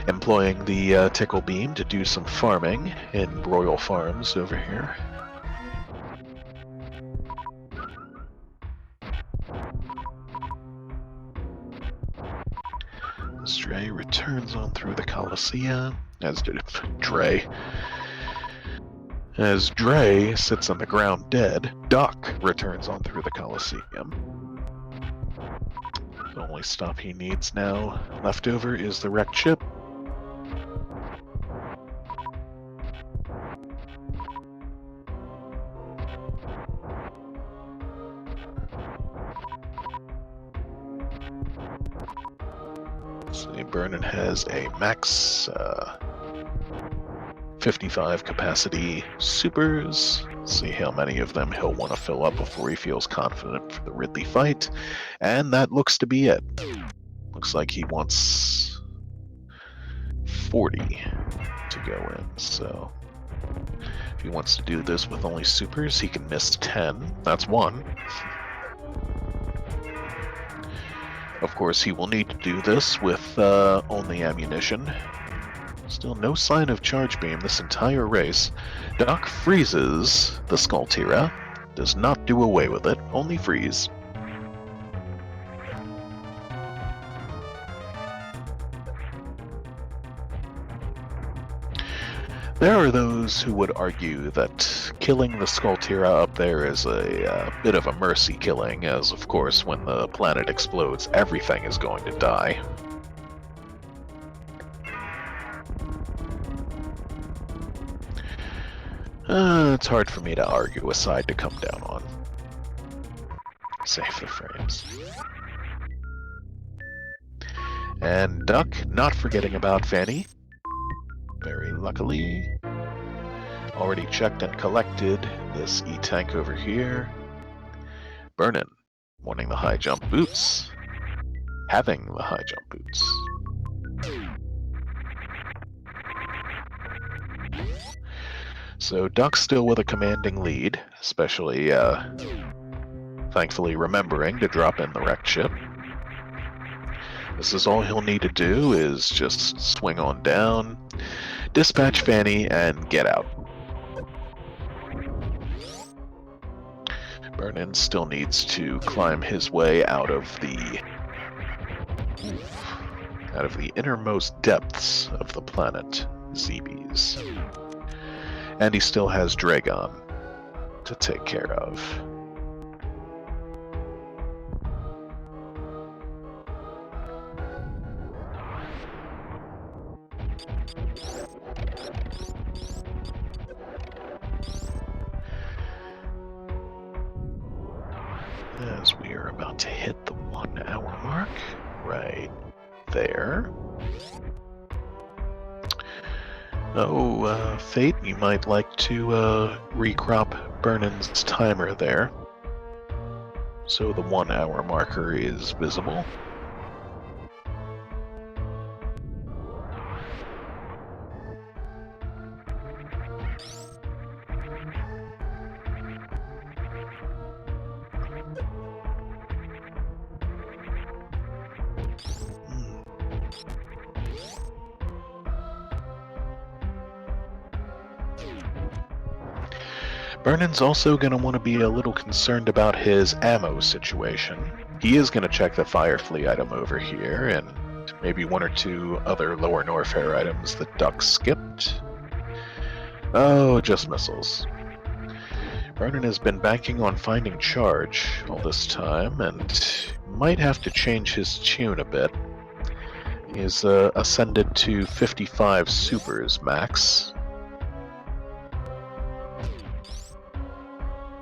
employing the Tickle Beam to do some farming in Royal Farms over here. Dre returns on through the Coliseum, as did Dre. As Dre sits on the ground dead, Duck returns on through the Coliseum. The only stop he needs now left over is the wrecked ship. See, Bernon has a max 55 capacity supers. See how many of them he'll want to fill up before he feels confident for the Ridley fight. And that looks to be it. Looks like he wants 40 to go in, so if he wants to do this with only supers, he can miss 10. That's one. Of course, he will need to do this with only ammunition. Still no sign of charge beam this entire race. Doc freezes the Skulltira. Does not do away with it, only freeze. There are those who would argue that killing the Skultira up there is a bit of a mercy killing, as of course when the planet explodes, everything is going to die. It's hard for me to argue a side to come down on. Save the frames. And Duck, not forgetting about Fanny. Very luckily. Already checked and collected this E-tank over here. Bernon, wanting the high jump boots. Having the high jump boots. So Duck's still with a commanding lead, especially, thankfully remembering to drop in the wrecked ship. This is all he'll need to do is just swing on down, dispatch Fanny, and get out. Bernon still needs to climb his way out of the innermost depths of the planet, Zebes. And he still has Dragon to take care of. As we are about to hit the 1 hour mark, right there. Oh, Fate, you might like to recrop Bernon's timer there, so the 1 hour marker is visible. Bernon's also going to want to be a little concerned about his ammo situation. He is going to check the Firefleet item over here, and maybe 1 or 2 other Lower Norfair items that Duck skipped. Oh, just missiles. Bernon has been banking on finding charge all this time, and might have to change his tune a bit. He's ascended to 55 supers max.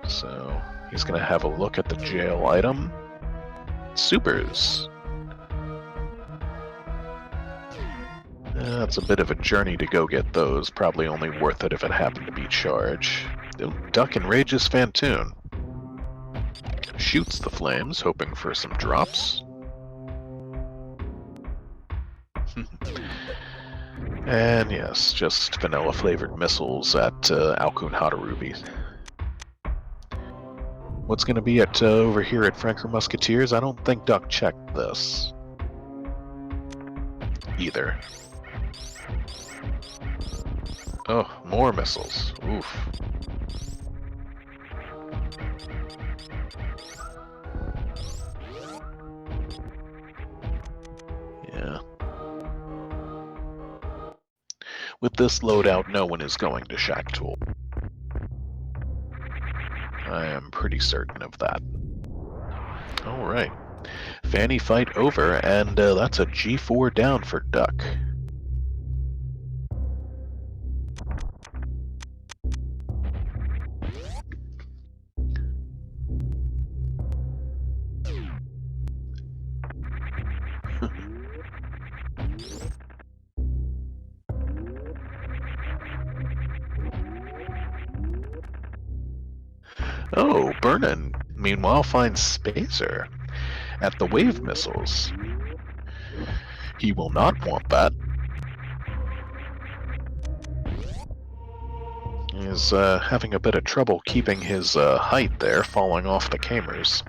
So he's going to have a look at the jail item. Supers. That's a bit of a journey to go get those. Probably only worth it if it happened to be charge. Duck enrages Fantoon. Shoots the flames, hoping for some drops. And yes, just vanilla-flavored missiles at Alkun Hadarubi. What's going to be at over here at Franker Musketeers? I don't think Duck checked this either. Oh, more missiles. Oof. Yeah. With this loadout, no one is going to Shack Tool. I am pretty certain of that. Alright. Fanny fight over, and that's a G4 down for Duck. Oh, Bernon, meanwhile, finds Spacer at the wave missiles. He will not want that. He's having a bit of trouble keeping his height there, falling off the camers.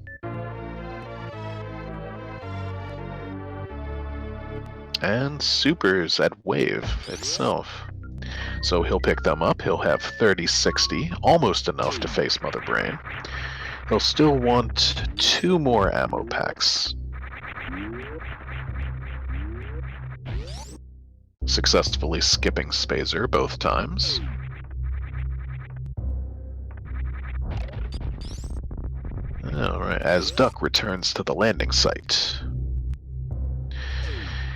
And supers at wave itself. So he'll pick them up, he'll have 30-60, almost enough to face Mother Brain. He'll still want 2 more ammo packs. successfully skipping Spazer both times. Alright, as Duck returns to the landing site,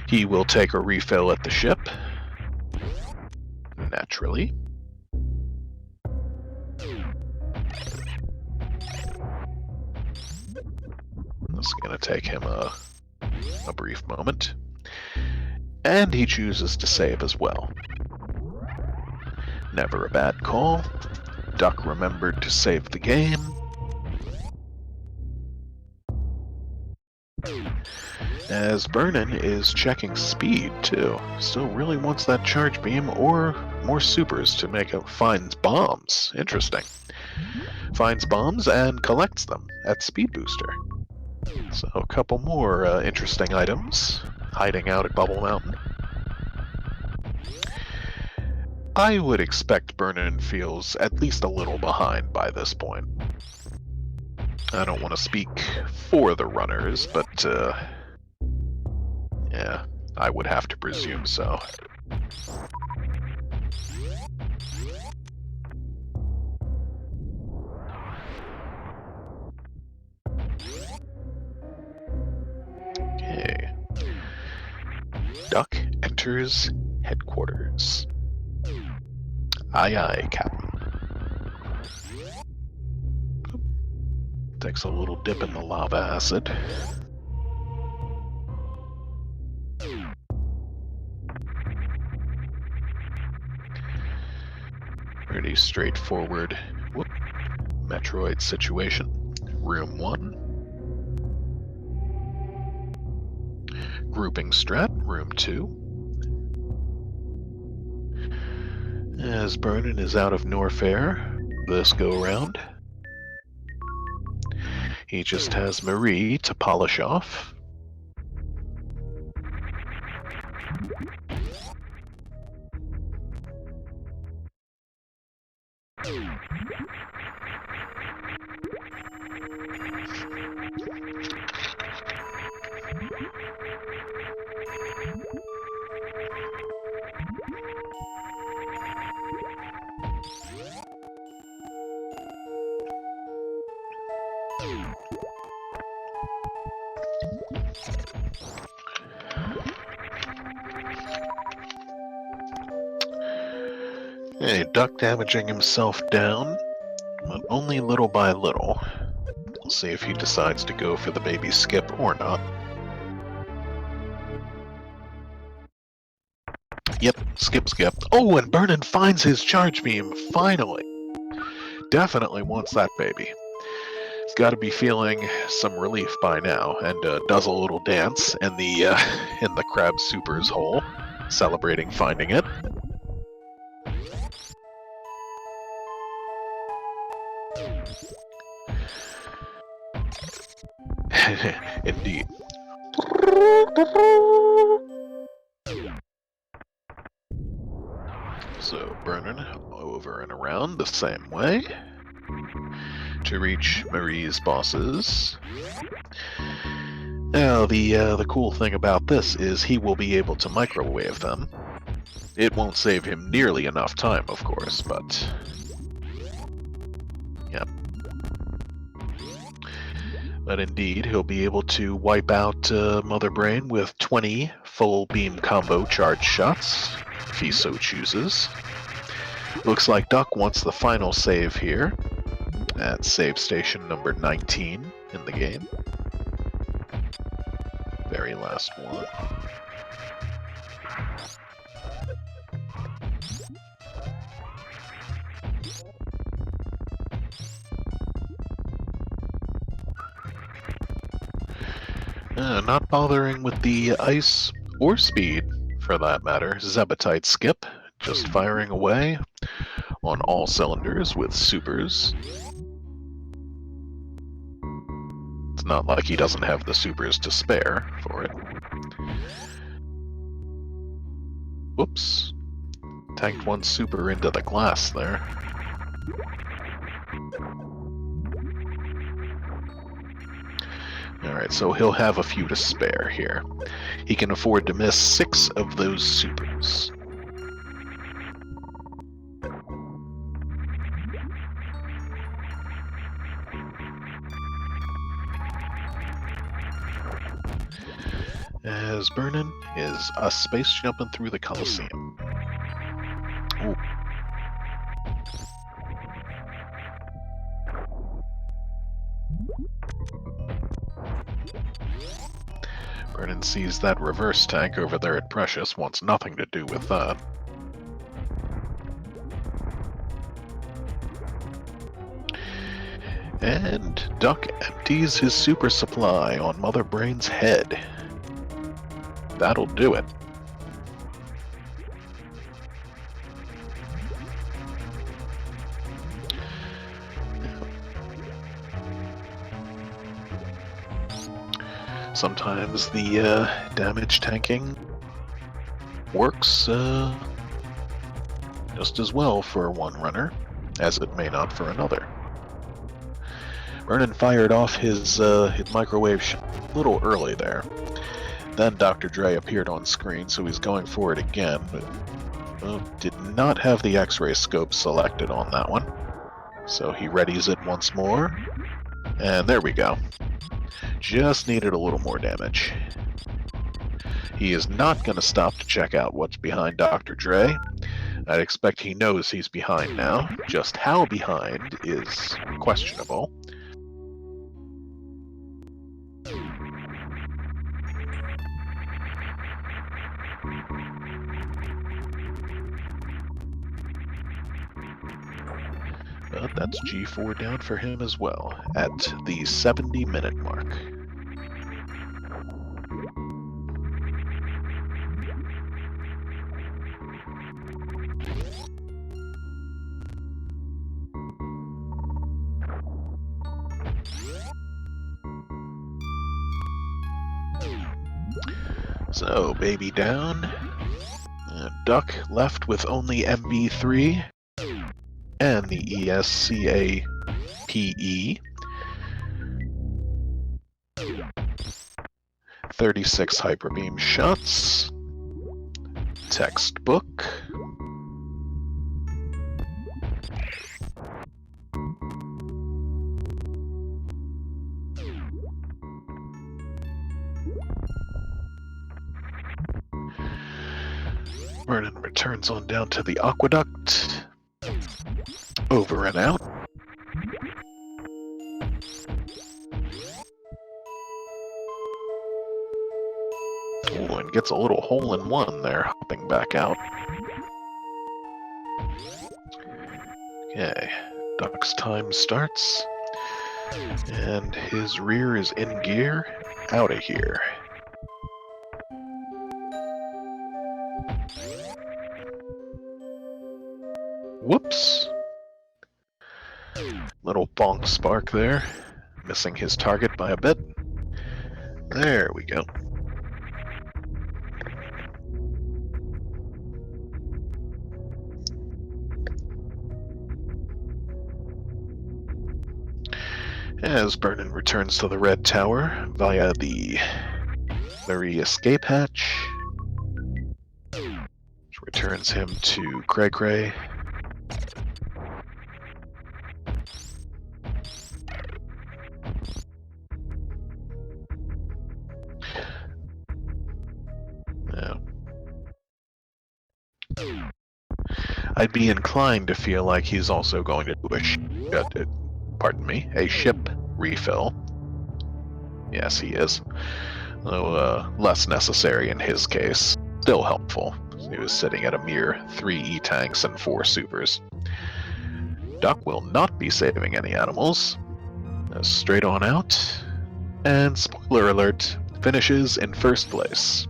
he will take a refill at the ship, naturally. This is going to take him a brief moment. And he chooses to save as well. Never a bad call. Duck remembered to save the game. As Bernon is checking speed, too. Still really wants that charge beam or more supers to make it. Finds bombs. Interesting. Finds bombs and collects them at Speed Booster. So a couple more interesting items hiding out at Bubble Mountain. I would expect Bernon feels at least a little behind by this point. I don't want to speak for the runners, but yeah, I would have to presume so. Okay. Duck enters headquarters. Aye aye, Captain. Takes a little dip in the lava acid. Pretty straightforward Metroid situation. Room 1. Grouping strat, room 2. As Bernon is out of Norfair this go-round, he just has Marie to polish off. Hey, Duck damaging himself down, but only little by little. We'll see if he decides to go for the baby skip or not. Yep, skip. Oh, and Bernon finds his charge beam, finally! Definitely wants that baby. He's got to be feeling some relief by now, and does a little dance in the Crab Super's hole, celebrating finding it. Indeed. So, Bernon over and around the same way to reach Marie's bosses. Now, the cool thing about this is he will be able to microwave them. It won't save him nearly enough time, of course, but yep. But indeed, he'll be able to wipe out Mother Brain with 20 full beam combo charge shots, if he so chooses. Looks like Duck wants the final save here, at save station number 19 in the game. Very last one. Not bothering with the ice or speed, for that matter. Zebetite skip, just firing away on all cylinders with supers. It's not like he doesn't have the supers to spare for it. Whoops. Tanked one super into the glass there. Alright, so he'll have a few to spare here. He can afford to miss 6 of those supers. As Bernon is a space jumping through the Coliseum. Ooh. Bernon sees that reverse tank over there at Precious, wants nothing to do with that. And Duck empties his super supply on Mother Brain's head. That'll do it. Sometimes the damage tanking works just as well for one runner as it may not for another. Vernon fired off his microwave shot a little early there. Then Dr. Dre appeared on screen, so he's going for it again, but did not have the X-ray scope selected on that one. So he readies it once more, and there we go. Just needed a little more damage. He is not going to stop to check out what's behind Dr. Dre. I'd expect he knows he's behind now. Just how behind is questionable. But that's G4 down for him as well, at the 70-minute mark. So, baby down. Duck left with only MB3 and the ESCAPE. 36 hyperbeam shots. Textbook. Vernon returns on down to the aqueduct. Over and out. Oh, and gets a little hole-in-one there, hopping back out. Okay, Duck's time starts. And his rear is in gear. Out of here. Whoops. Little bonk spark there. Missing his target by a bit. There we go. As Bernon returns to the Red Tower via the Marie escape hatch, which returns him to Cray Cray. I'd be inclined to feel like he's also going to do a ship refill. Yes, he is. Though less necessary in his case. Still helpful. He was sitting at a mere 3 E-tanks and 4 supers. Duck will not be saving any animals. Straight on out. And spoiler alert, finishes in first place,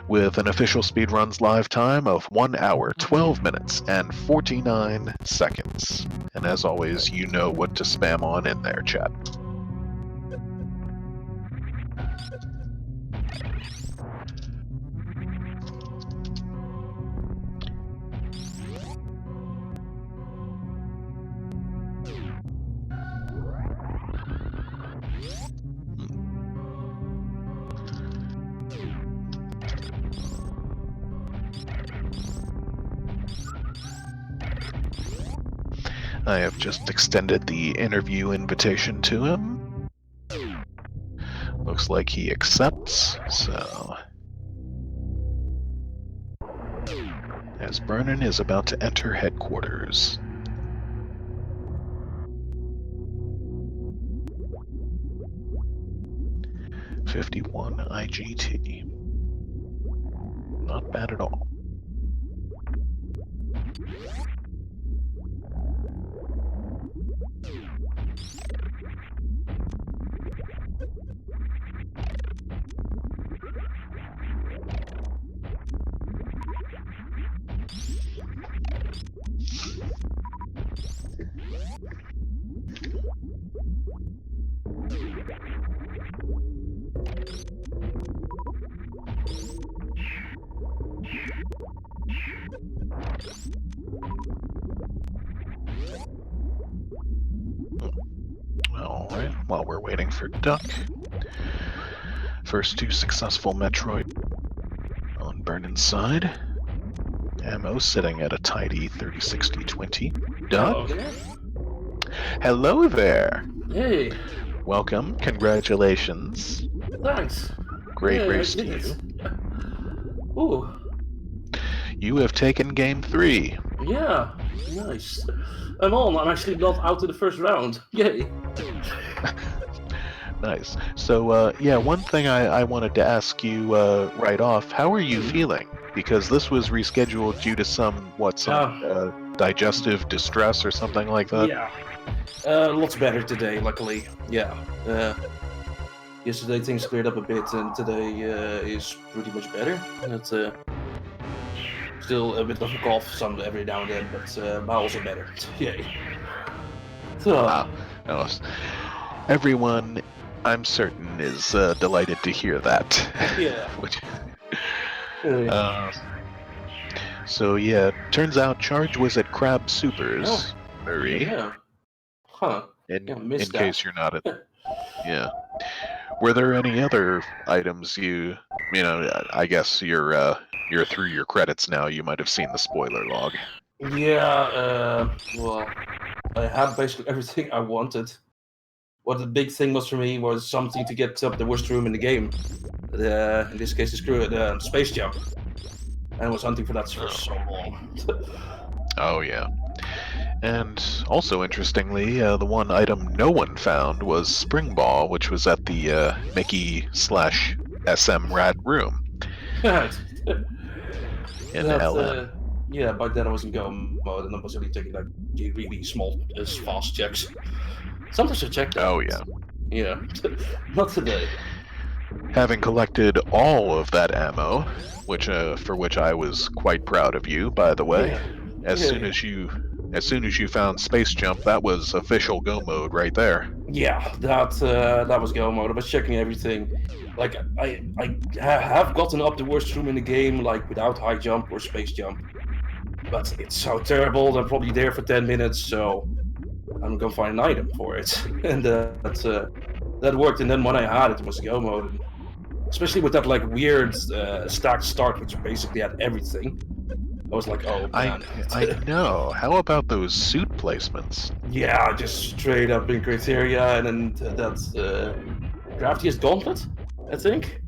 with an official speedrun's live time of 1 hour, 12 minutes, and 49 seconds. And as always, you know what to spam on in there, chat. I have just extended the interview invitation to him. Looks like he accepts, so... As Bernon is about to enter headquarters. .51 IGT. Not bad at all. Alright, while we're waiting for Duck, first 2 successful Metroid on Bernon's side. Ammo sitting at a tidy 30-60-20. Duck? Hello there! Hey! Welcome, congratulations. Thanks! Great race to you. Ooh. You have taken game 3. Yeah, nice. I'm actually not out in the first round. Yay! Nice. So, yeah, one thing I wanted to ask you right off, how are you feeling? Because this was rescheduled due to some digestive distress or something like that? Yeah. Lots better today, luckily. Yeah. Yesterday things cleared up a bit, and today is pretty much better. It's still a bit of a cough every now and then, but also better. Yay. So. No, everyone, I'm certain, is delighted to hear that. Yeah. So yeah, turns out Charge was at Crab Supers, Murray. Yeah. Huh. In case you're not at... Yeah. Were there any other items you know, I guess you're through your credits now, you might have seen the spoiler log. Yeah, well, I had basically everything I wanted. What the big thing was for me was something to get up the worst room in the game. In this case, the space jump. And I was hunting for that for so long. Oh, yeah. And also, interestingly, the one item no one found was Spring Ball, which was at the Mickey/SMRAT room. In LN. Yeah, back then I was in go mode, and I was only taking like really small, fast checks. Sometimes I check that. Oh, yeah. Yeah. Not today. Having collected all of that ammo, which for which I was quite proud of you, by the way. Yeah. As soon as you found Space Jump, that was official go mode right there. Yeah, that was go mode. I was checking everything. Like I have gotten up the worst room in the game, like without high jump or space jump. But it's so terrible. I'm probably there for 10 minutes, so I'm gonna find an item for it. And that worked. And then when I had it, was go mode. And especially with that like weird stacked start, which basically had everything. I was like, oh man. I know. How about those suit placements? Yeah, just straight up in criteria, and then that's Craftiest Gauntlet, I think.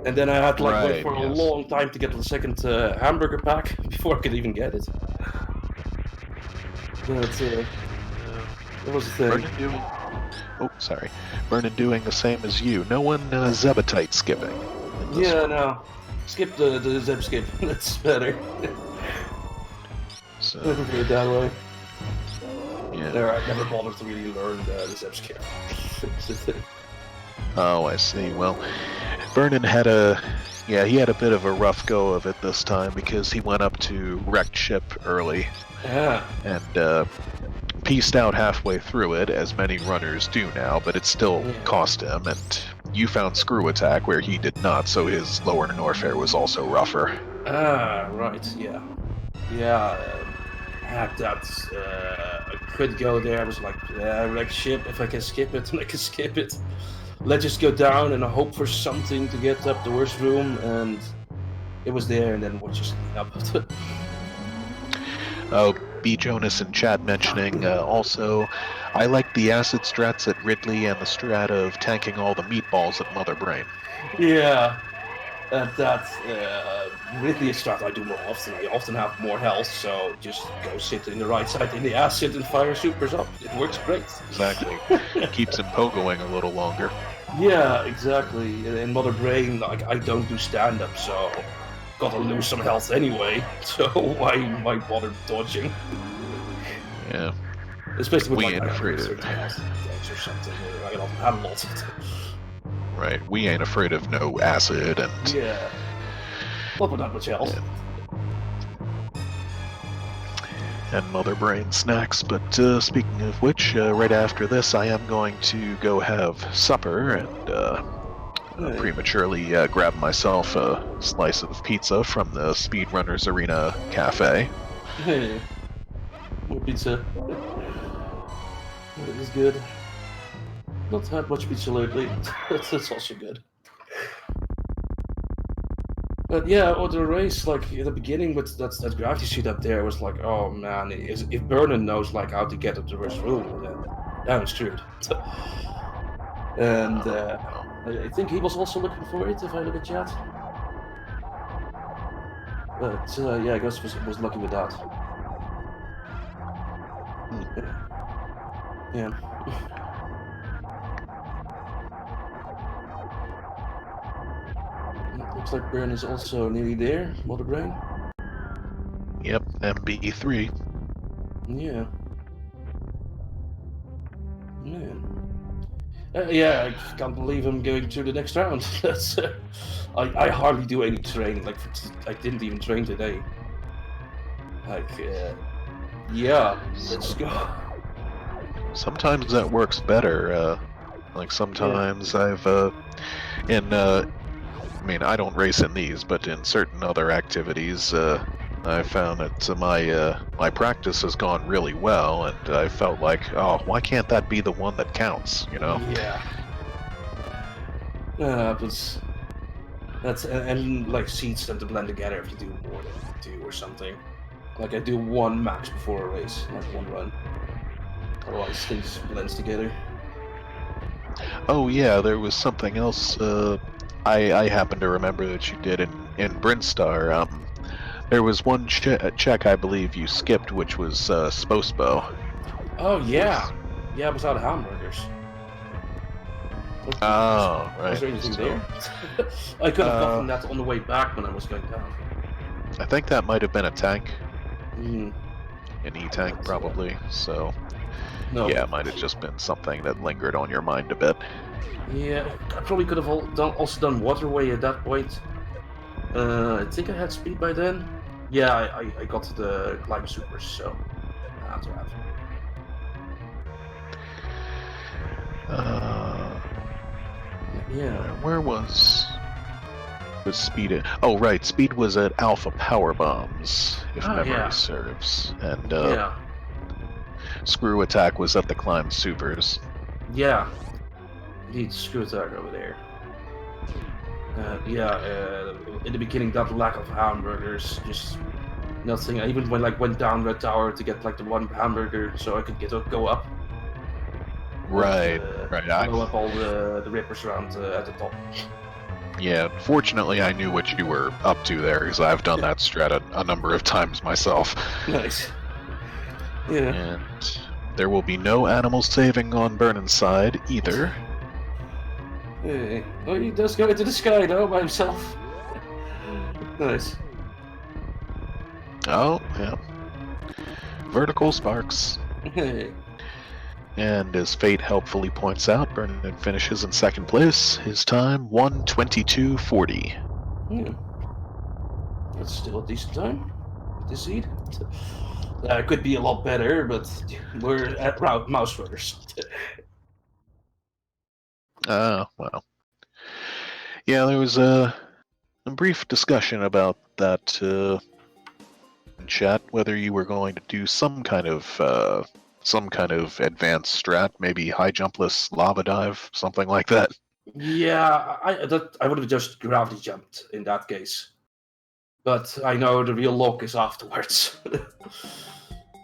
And then I had to like wait for a long time to get the second hamburger pack before I could even get it. But that was the thing. Bernon doing the same as you. No one Zebetite skipping. Yeah, no. Skip the Zeb skip. That's better. So never do it that way. Yeah. I never bothered to really learn the Zeb skip. Oh, I see. Well, Bernon had a bit of a rough go of it this time because he went up to wrecked ship early. Yeah. And pieced out halfway through it, as many runners do now, but it still cost him, and you found Screw Attack where he did not, so his lower Norfair was also rougher. Ah, right, yeah. Yeah, I could go there. I was like, wrecked ship, if I can skip it, then I can skip it. Let's just go down and hope for something to get up the worst room, and it was there, and then we'll just up. Oh, B. Jonas in chat mentioning also, I like the acid strats at Ridley and the strat of tanking all the meatballs at Mother Brain. Yeah. That's Ridley a strat I do more often. I often have more health, so just go sit in the right side in the acid and fire supers up. It works great. Exactly. Keeps him pogoing a little longer. Yeah, exactly. In Mother Brain, like I don't do stand up, so gotta lose some health anyway. So why bother dodging? Yeah. Especially with We like ain't I have afraid of 30 health tanks or something. I don't have a lot. Right. We ain't afraid of no acid and Yeah. Not with that much health. and Mother Brain snacks. But speaking of which, right after this, I am going to go have supper and prematurely grab myself a slice of pizza from the Speedrunners Arena Cafe. Hey, more pizza. That is good. Not had much pizza lately. That's also good. But yeah, or the race, like in the beginning with that gravity suit up there, was like, oh man, if Bernon knows like how to get up the first room, then I'm screwed. And I think he was also looking for it. If I look at chat, but yeah, I guess was lucky with that. Yeah. Looks like Bern is also nearly there. Mother Brain. Yep, MB3. Yeah. Man. Yeah, I can't believe I'm going to the next round. That's I hardly do any training. Like I didn't even train today. Like yeah, let's go. Sometimes that works better. Like sometimes I've I mean, I don't race in these, but in certain other activities, I found that my practice has gone really well, and I felt like, oh, why can't that be the one that counts? You know? Yeah. But that's and like seeds tend to blend together if you do more than two or something. Like I do one max before a race, like one run. Otherwise things blends together. Oh yeah, there was something else. I happen to remember that you did in Brinstar. There was one check I believe you skipped, which was Spospo. Oh yeah, yeah, without hamburgers. Oh, Was right. there anything So, there? I could have gotten that on the way back when I was going down. I think that might have been a tank, Mm, an E-tank but, probably. So, no. yeah, it might have just been something that lingered on your mind a bit. Yeah, I probably could have also done waterway at that point. I think I had speed by then. Yeah, I got the climb supers, so I had to have. Yeah. Where was Speed? Oh, right. Speed was at Alpha Power Bombs, if Oh memory yeah. serves, and Yeah. Screw Attack was at the Climb Supers. Yeah. Indeed, screw attack over there. Yeah, in the beginning, that lack of hamburgers, just nothing. I even went down Red Tower to get like the one hamburger so I could go up. Right, right. Blow up all the rippers around at the top. Yeah, fortunately, I knew what you were up to there because I've done that strat a number of times myself. Nice. Yeah. And there will be no animal saving on Vernon's side either. Hey. Oh, he does go into the sky though by himself. Nice. Oh, yeah. Vertical sparks. Hey. And as fate helpfully points out, Vernon finishes in second place. His time 1:22:40. Yeah. That's still a decent time with this seed. It could be a lot better, but we're at mouse runners. Well. Yeah, there was a brief discussion about that in chat, whether you were going to do some kind of advanced strat, maybe high jumpless lava dive, something like that. Yeah, I would have just gravity jumped in that case. But I know the real lock is afterwards.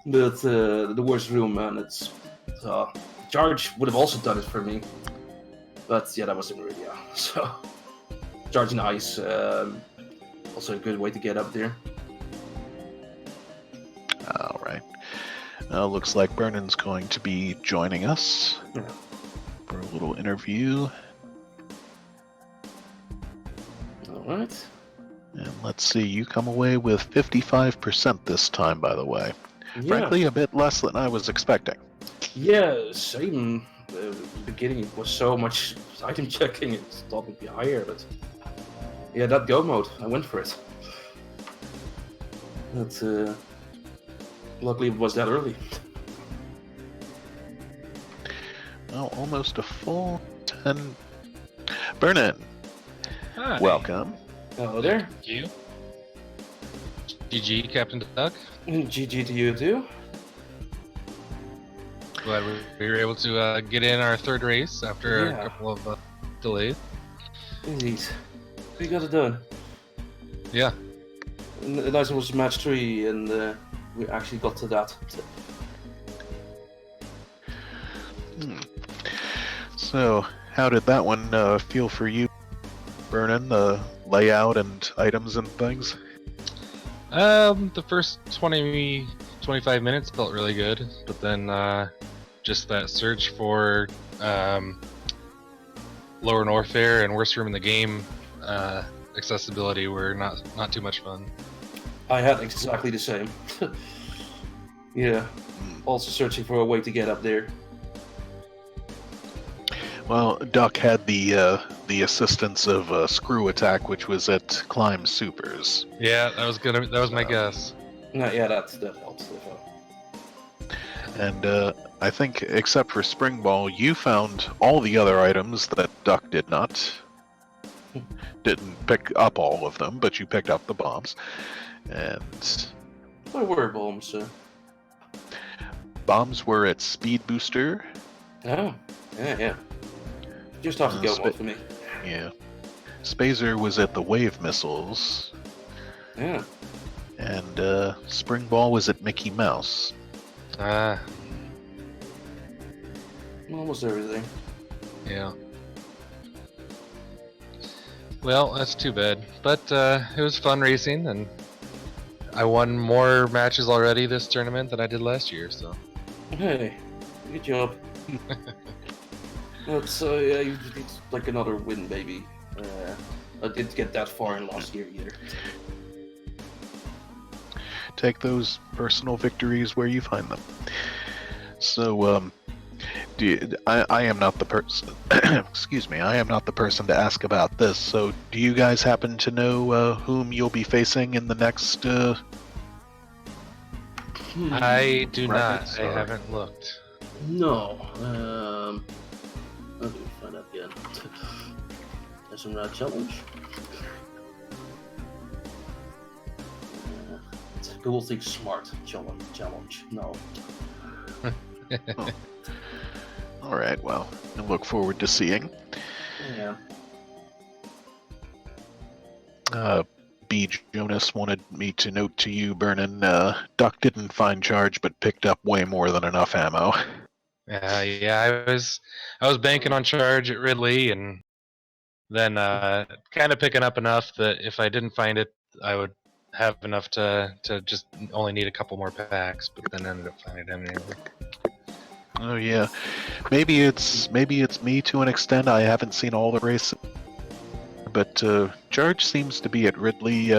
But the worst room, man, it's charge would have also done it for me. But yeah, that was in Meridia. So charge and ice, also a good way to get up there. All right. Looks like Vernon's going to be joining us for a little interview. All right. And let's see, you come away with 55% this time, by the way. Yeah. Frankly, a bit less than I was expecting. Yeah, same. The beginning it was so much item checking, it thought it'd be higher, but yeah, that go mode, I went for it. But luckily it was that early. Oh, almost a full 10. Vernon, Hi. welcome. Hello there. Thank you. GG, Captain Duck. GG to you too. Glad we were able to get in our third race after Yeah. a couple of delays. Indeed. We got it done. Yeah. And the nice one was match 3, and we actually got to that. So, how did that one feel for you, Vernon? The layout and items and things? The first 25 minutes felt really good, but then just that search for lower Norfair and worst room in the game accessibility were not too much fun. I had exactly the same. Yeah. Also searching for a way to get up there. Well, Duck had the assistance of Screw Attack, which was at Climb Supers. Yeah, that was my guess. Yeah, that helps. And I think, except for Spring Ball, you found all the other items that Duck did not. Didn't pick up all of them, but you picked up the bombs. And Where were bombs? bombs were at Speed Booster. Oh, yeah. Just have to go one for me. Yeah. Spazer was at the Wave Missiles. Yeah. And Spring Ball was at Mickey Mouse. Almost everything. Yeah. Well, that's too bad. But it was fun racing, and I won more matches already this tournament than I did last year, so. Hey, good job. It's it's like another win, baby. I didn't get that far in last year either. Take those personal victories where you find them. So, I am not the person. Excuse me. I am not the person to ask about this. So, do you guys happen to know whom you'll be facing in the next? I do Brackets, not. I or- haven't looked. No. Let me find out again. SMRAT challenge. Google thinks smart challenge. No. All right. Well, I look forward to seeing. Yeah. B. Jonas wanted me to note to you, Vernon, Duck didn't find charge, but picked up way more than enough ammo. Yeah, I was banking on charge at Ridley, and then kind of picking up enough that if I didn't find it, I would have enough to just only need a couple more packs. But then ended up finding it anyway. Oh yeah, maybe it's me to an extent. I haven't seen all the races, but charge seems to be at Ridley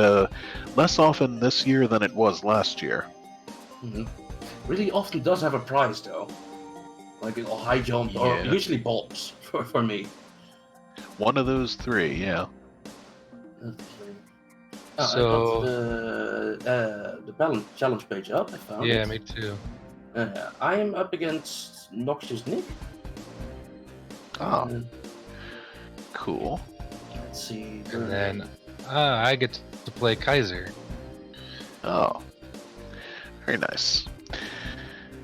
less often this year than it was last year. Mm-hmm. Really often does have a prize though, like a high jump or Yeah. usually bombs for me. One of those three, yeah. So- I got the balance challenge page up. I found Yeah, it. me too. I am up against Noxious Nick. Oh, Uh, cool. let's see. And then I get to play Kaiser. Oh, very nice.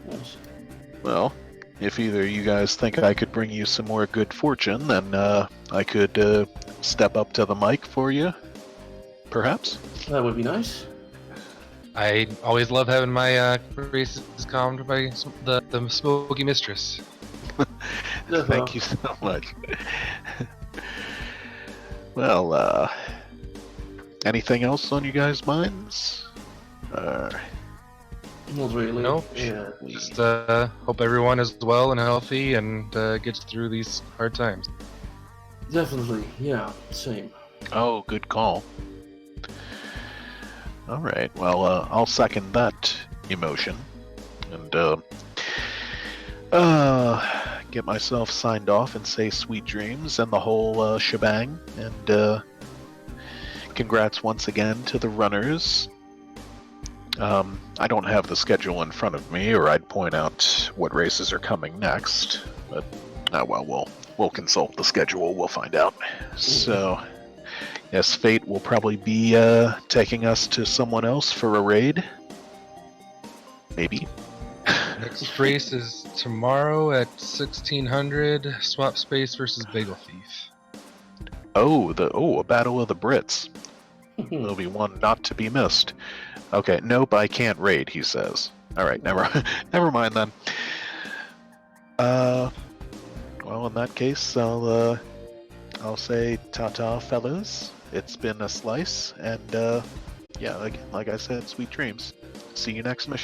Nice. Well, if either of you guys think I could bring you some more good fortune, then I could step up to the mic for you, perhaps. That would be nice. I always love having my races calmed by the smoky mistress. Thank you so much. Well, anything else on you guys' minds? Not really. No, Yeah. just hope everyone is well and healthy and gets through these hard times. Definitely. Yeah. Same. Oh, good call. All right. Well, I'll second that emotion, and get myself signed off and say sweet dreams and the whole shebang. And congrats once again to the runners. I don't have the schedule in front of me, or I'd point out what races are coming next. But well, we'll consult the schedule. We'll find out. So. Yes, fate will probably be taking us to someone else for a raid. Maybe. Next race is tomorrow at 1600. Swap Space versus Bagel Thief. A battle of the Brits. There'll be one not to be missed. Okay, nope, I can't raid. He says. All right, never mind then. Well, in that case, I'll say ta-ta, fellas. It's been a slice, and yeah, like I said, sweet dreams. See you next mission.